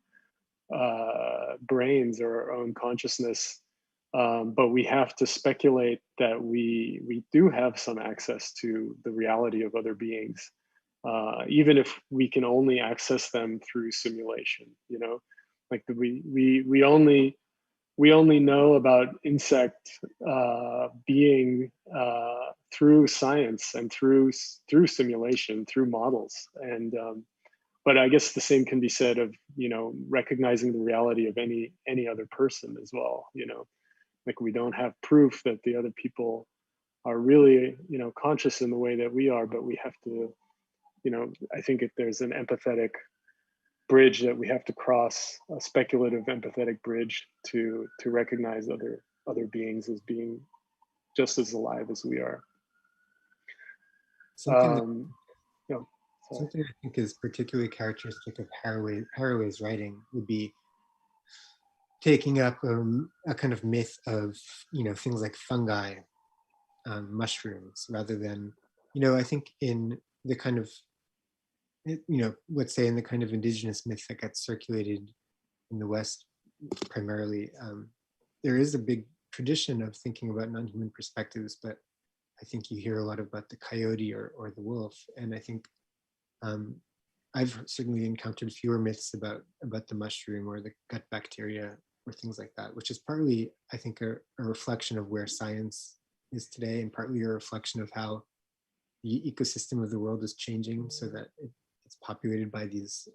brains or our own consciousness. But we have to speculate that we do have some access to the reality of other beings, even if we can only access them through simulation. Like we only know about insect being through science and through simulation, through models. And but I guess the same can be said of recognizing the reality of any other person as well. Like, we don't have proof that the other people are really conscious in the way that we are, but we have to, I think there's an empathetic bridge that we have to cross, a speculative empathetic bridge to recognize other beings as being just as alive as we are. Something I think is particularly characteristic of Haraway's writing would be taking up a kind of myth of things like fungi, mushrooms, rather than I think in the kind of let's say in the kind of indigenous myth that gets circulated in the West primarily, there is a big tradition of thinking about non-human perspectives, but I think you hear a lot about the coyote or the wolf, and I think I've certainly encountered fewer myths about the mushroom or the gut bacteria or things like that, which is partly, I think, a reflection of where science is today, and partly a reflection of how the ecosystem of the world is changing, so that it's populated by these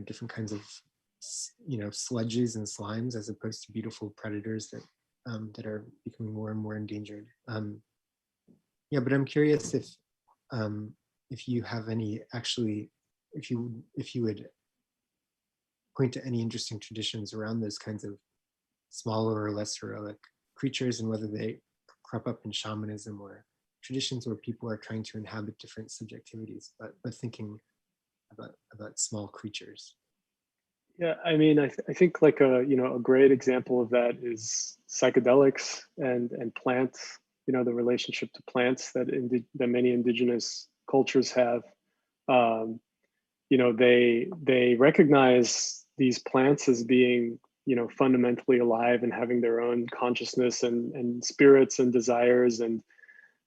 different kinds of sludges and slimes, as opposed to beautiful predators that are becoming more and more endangered. Yeah, but I'm curious if you have any, actually, if you would point to any interesting traditions around those kinds of smaller or less heroic creatures, and whether they crop up in shamanism or traditions where people are trying to inhabit different subjectivities, but thinking about small creatures. Yeah, I mean, I think like a great example of that is psychedelics and plants. The relationship to plants that many indigenous cultures have. Um, they recognize these plants as being fundamentally alive and having their own consciousness and spirits and desires and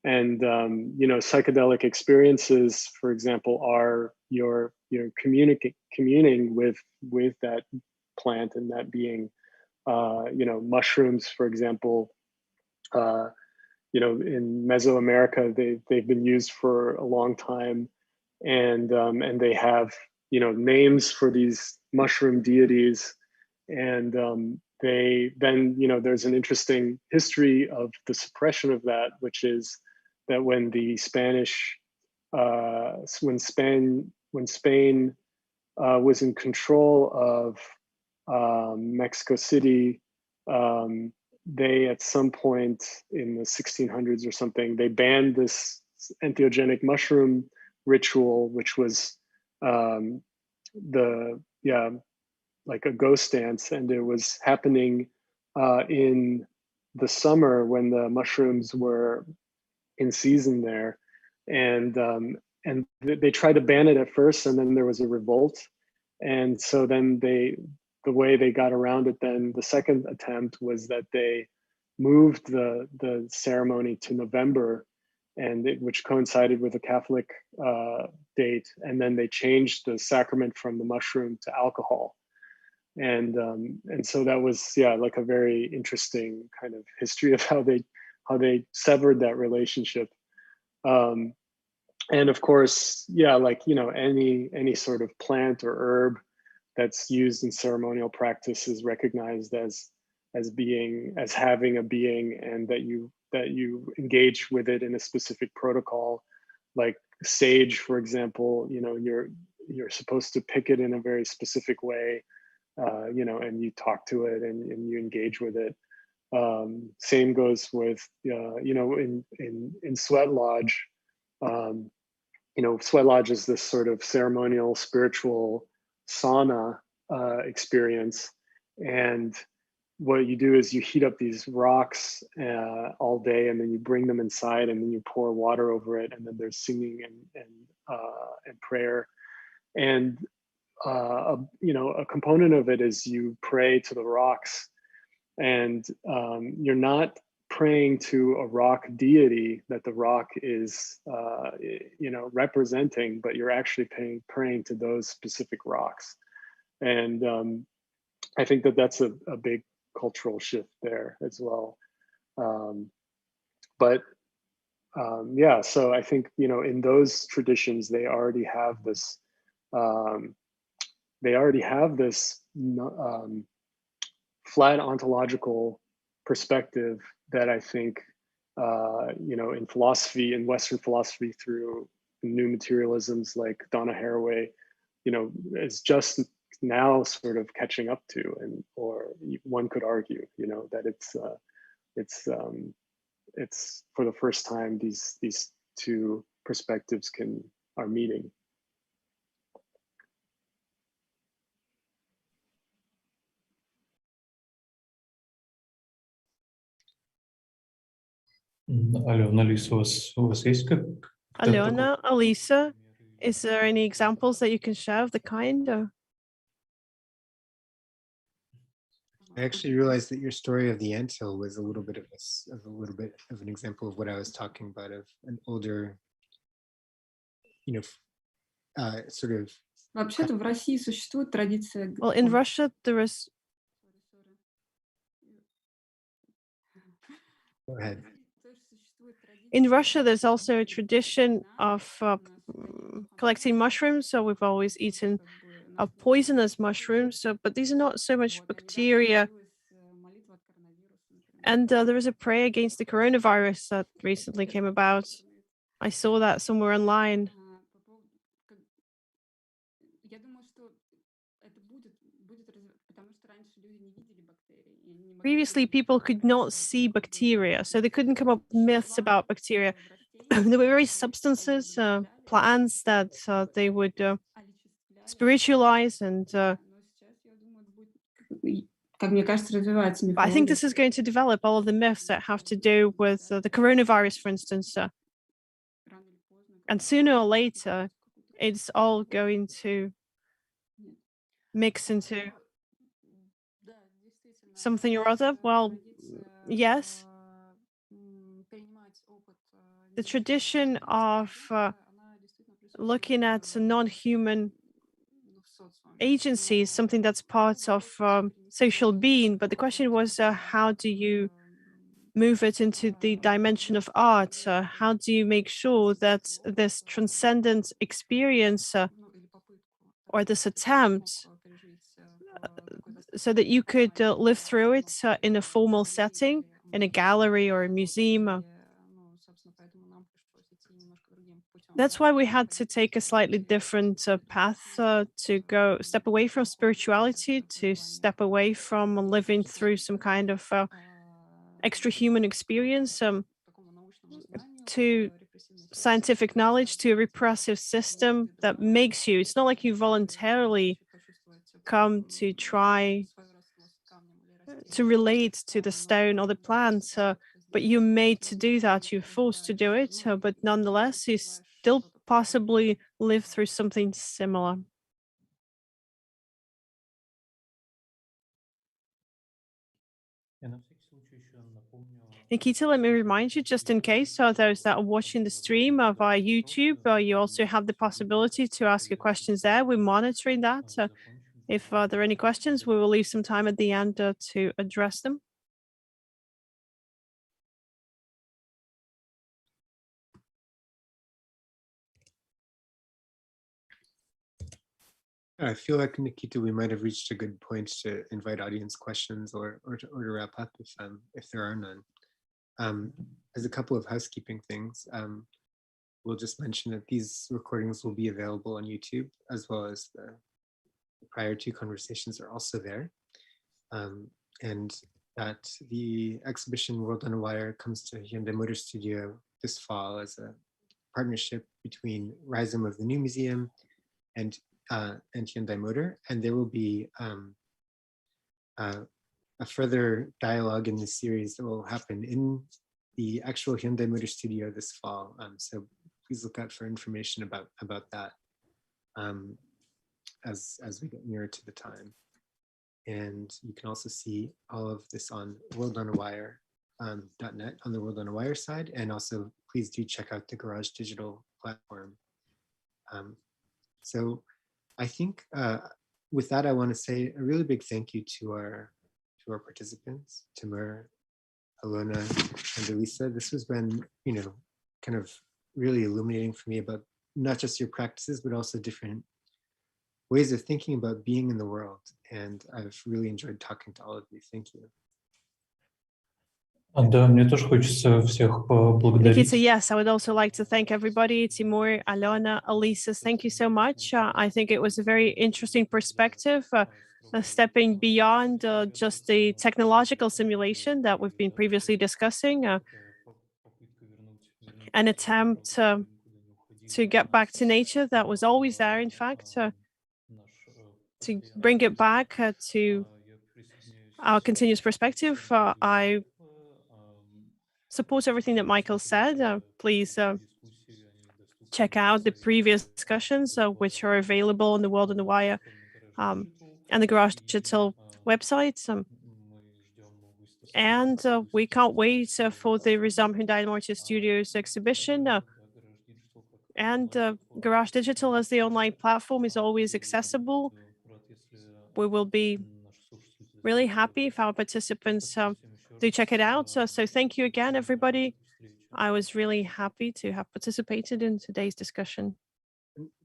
psychedelic experiences, for example, are your communing with that plant and that being. Mushrooms, for example, uh, in Mesoamerica, they've been used for a long time, and they have names for these mushroom deities, and they then there's an interesting history of the suppression of that, which is that when the Spanish when Spain was in control of Mexico City, they at some point in the 1600s or something, they banned this entheogenic mushroom ritual, which was um, like a ghost dance, and it was happening in the summer when the mushrooms were in season there, and they tried to ban it at first, and then there was a revolt, and so then the way they got around it, then the second attempt was that they moved the ceremony to November, which coincided with a Catholic date, and then they changed the sacrament from the mushroom to alcohol, and so that was like a very interesting kind of history of how they severed that relationship. um, and of course, like any sort of plant or herb that's used in ceremonial practice is recognized as having a being, and that you engage with it in a specific protocol. Like sage, for example, you're supposed to pick it in a very specific way, and you talk to it and you engage with it. Same goes with in sweat lodge. um, Sweat lodge is this sort of ceremonial spiritual sauna experience, and what you do is you heat up these rocks all day, and then you bring them inside, and then you pour water over it, and then there's singing and prayer, and a component of it is you pray to the rocks, and you're not praying to a rock deity that the rock is representing, but you're actually praying to those specific rocks. And I think that's a big cultural shift there as well. But so I think in those traditions um, they already have this flat ontological perspective that I think in philosophy, in Western philosophy, through new materialisms like Donna Haraway, is just now sort of catching up to, and or one could argue, that it's for the first time these two perspectives are meeting. Алена, Алиса, у вас есть Alena, Alisa, is there any examples that you can share of the kind? I actually realized that your story of the anthill was a little bit of an example of what I was talking about, of an older, sort of. Вообще-то в России существует традиция. Well, in Russia, there is. Go ahead. In Russia, there's also a tradition of collecting mushrooms. So we've always eaten poisonous mushrooms. But these are not so much bacteria. And there is a prayer against the coronavirus that recently came about. I saw that somewhere online. Previously, people could not see bacteria, so they couldn't come up with myths about bacteria. There were very substances, plants that they would spiritualize and как мне кажется, развивается But I think мифология. this is going to develop all of the myths that have to do with the coronavirus, for instance. Рано или поздно, And sooner or later, it's all going to mix into да, действительно, something or other. есть Well, традиция yes, перенимать опыт the tradition of она действительно looking at присутствует non-human в социуме. agency is something that's part of social being. But the question was, how do you move it into the dimension of art? How do you make sure that this transcendent experience Ну, или попытку or this attempt, мог пережить такой достаточно so that you could live through it in a formal галереи setting, или in a gallery or a museum? ну, собственно, поэтому нам пришлось идти немножко другим путем. That's why we had to take a slightly different path to go step away from spirituality, to step away from living through some kind of extra human experience, Такому научному знанию, to к репрессивной scientific knowledge, to a repressive system that makes you. It's not like you voluntarily come to try to relate to the stone or the plant, but you're made to do that. You're forced to do it, but nonetheless, you still possibly live through something similar. Nikita, let me remind you, just in case those that are watching the stream via YouTube, you also have the possibility to ask your questions there. We're monitoring that. If there are any questions, we will leave some time at the end to address them. I feel like, Nikita, we might have reached a good point to invite audience questions or to wrap up if there are none. As a couple of housekeeping things, we'll just mention that these recordings will be available on YouTube, as well as the prior two conversations are also there. And that the exhibition World on a Wire comes to Hyundai Motorstudio this fall as a partnership between Rhizome of the New Museum and Hyundai Motor, and there will be a further dialogue in this series that will happen in the actual Hyundai Motor Studio this fall. So please look out for information about that as we get nearer to the time. And you can also see all of this on worldonawire.net on the World on a Wire side, and also please do check out the Garage Digital platform. So I think with that, I want to say a really big thank you to our participants, Timur, Alena, and Alisa. This has been, kind of really illuminating for me about not just your practices, but also different ways of thinking about being in the world. And I've really enjoyed talking to all of you. Thank you. Да, мне тоже хочется всех поблагодарить. Nikita, yes, I would also like to thank everybody, Timur, Alena, Alisa. Thank you so much. I think it was a very interesting perspective, stepping beyond just the technological simulation that we've been previously discussing, an attempt to get back to nature that was always there, in fact, to bring it back to our continuous perspective. I support everything that Michael said. Please check out the previous discussions, which are available on the World on the Wire and the Garage Digital websites. And we can't wait for the Rhizome Hyundai Motor Studios exhibition. And Garage Digital as the online platform is always accessible. We will be really happy if our participants do check it out. So thank you again, everybody. I was really happy to have participated in today's discussion.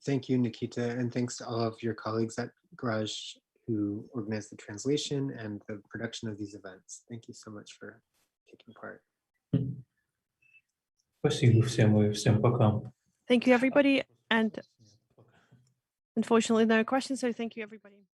Thank you, Nikita, and thanks to all of your colleagues at Garage who organized the translation and the production of these events. Thank you so much for taking part. Спасибо всем и всем пока. Thank you, everybody. And unfortunately, no questions, so thank you, everybody.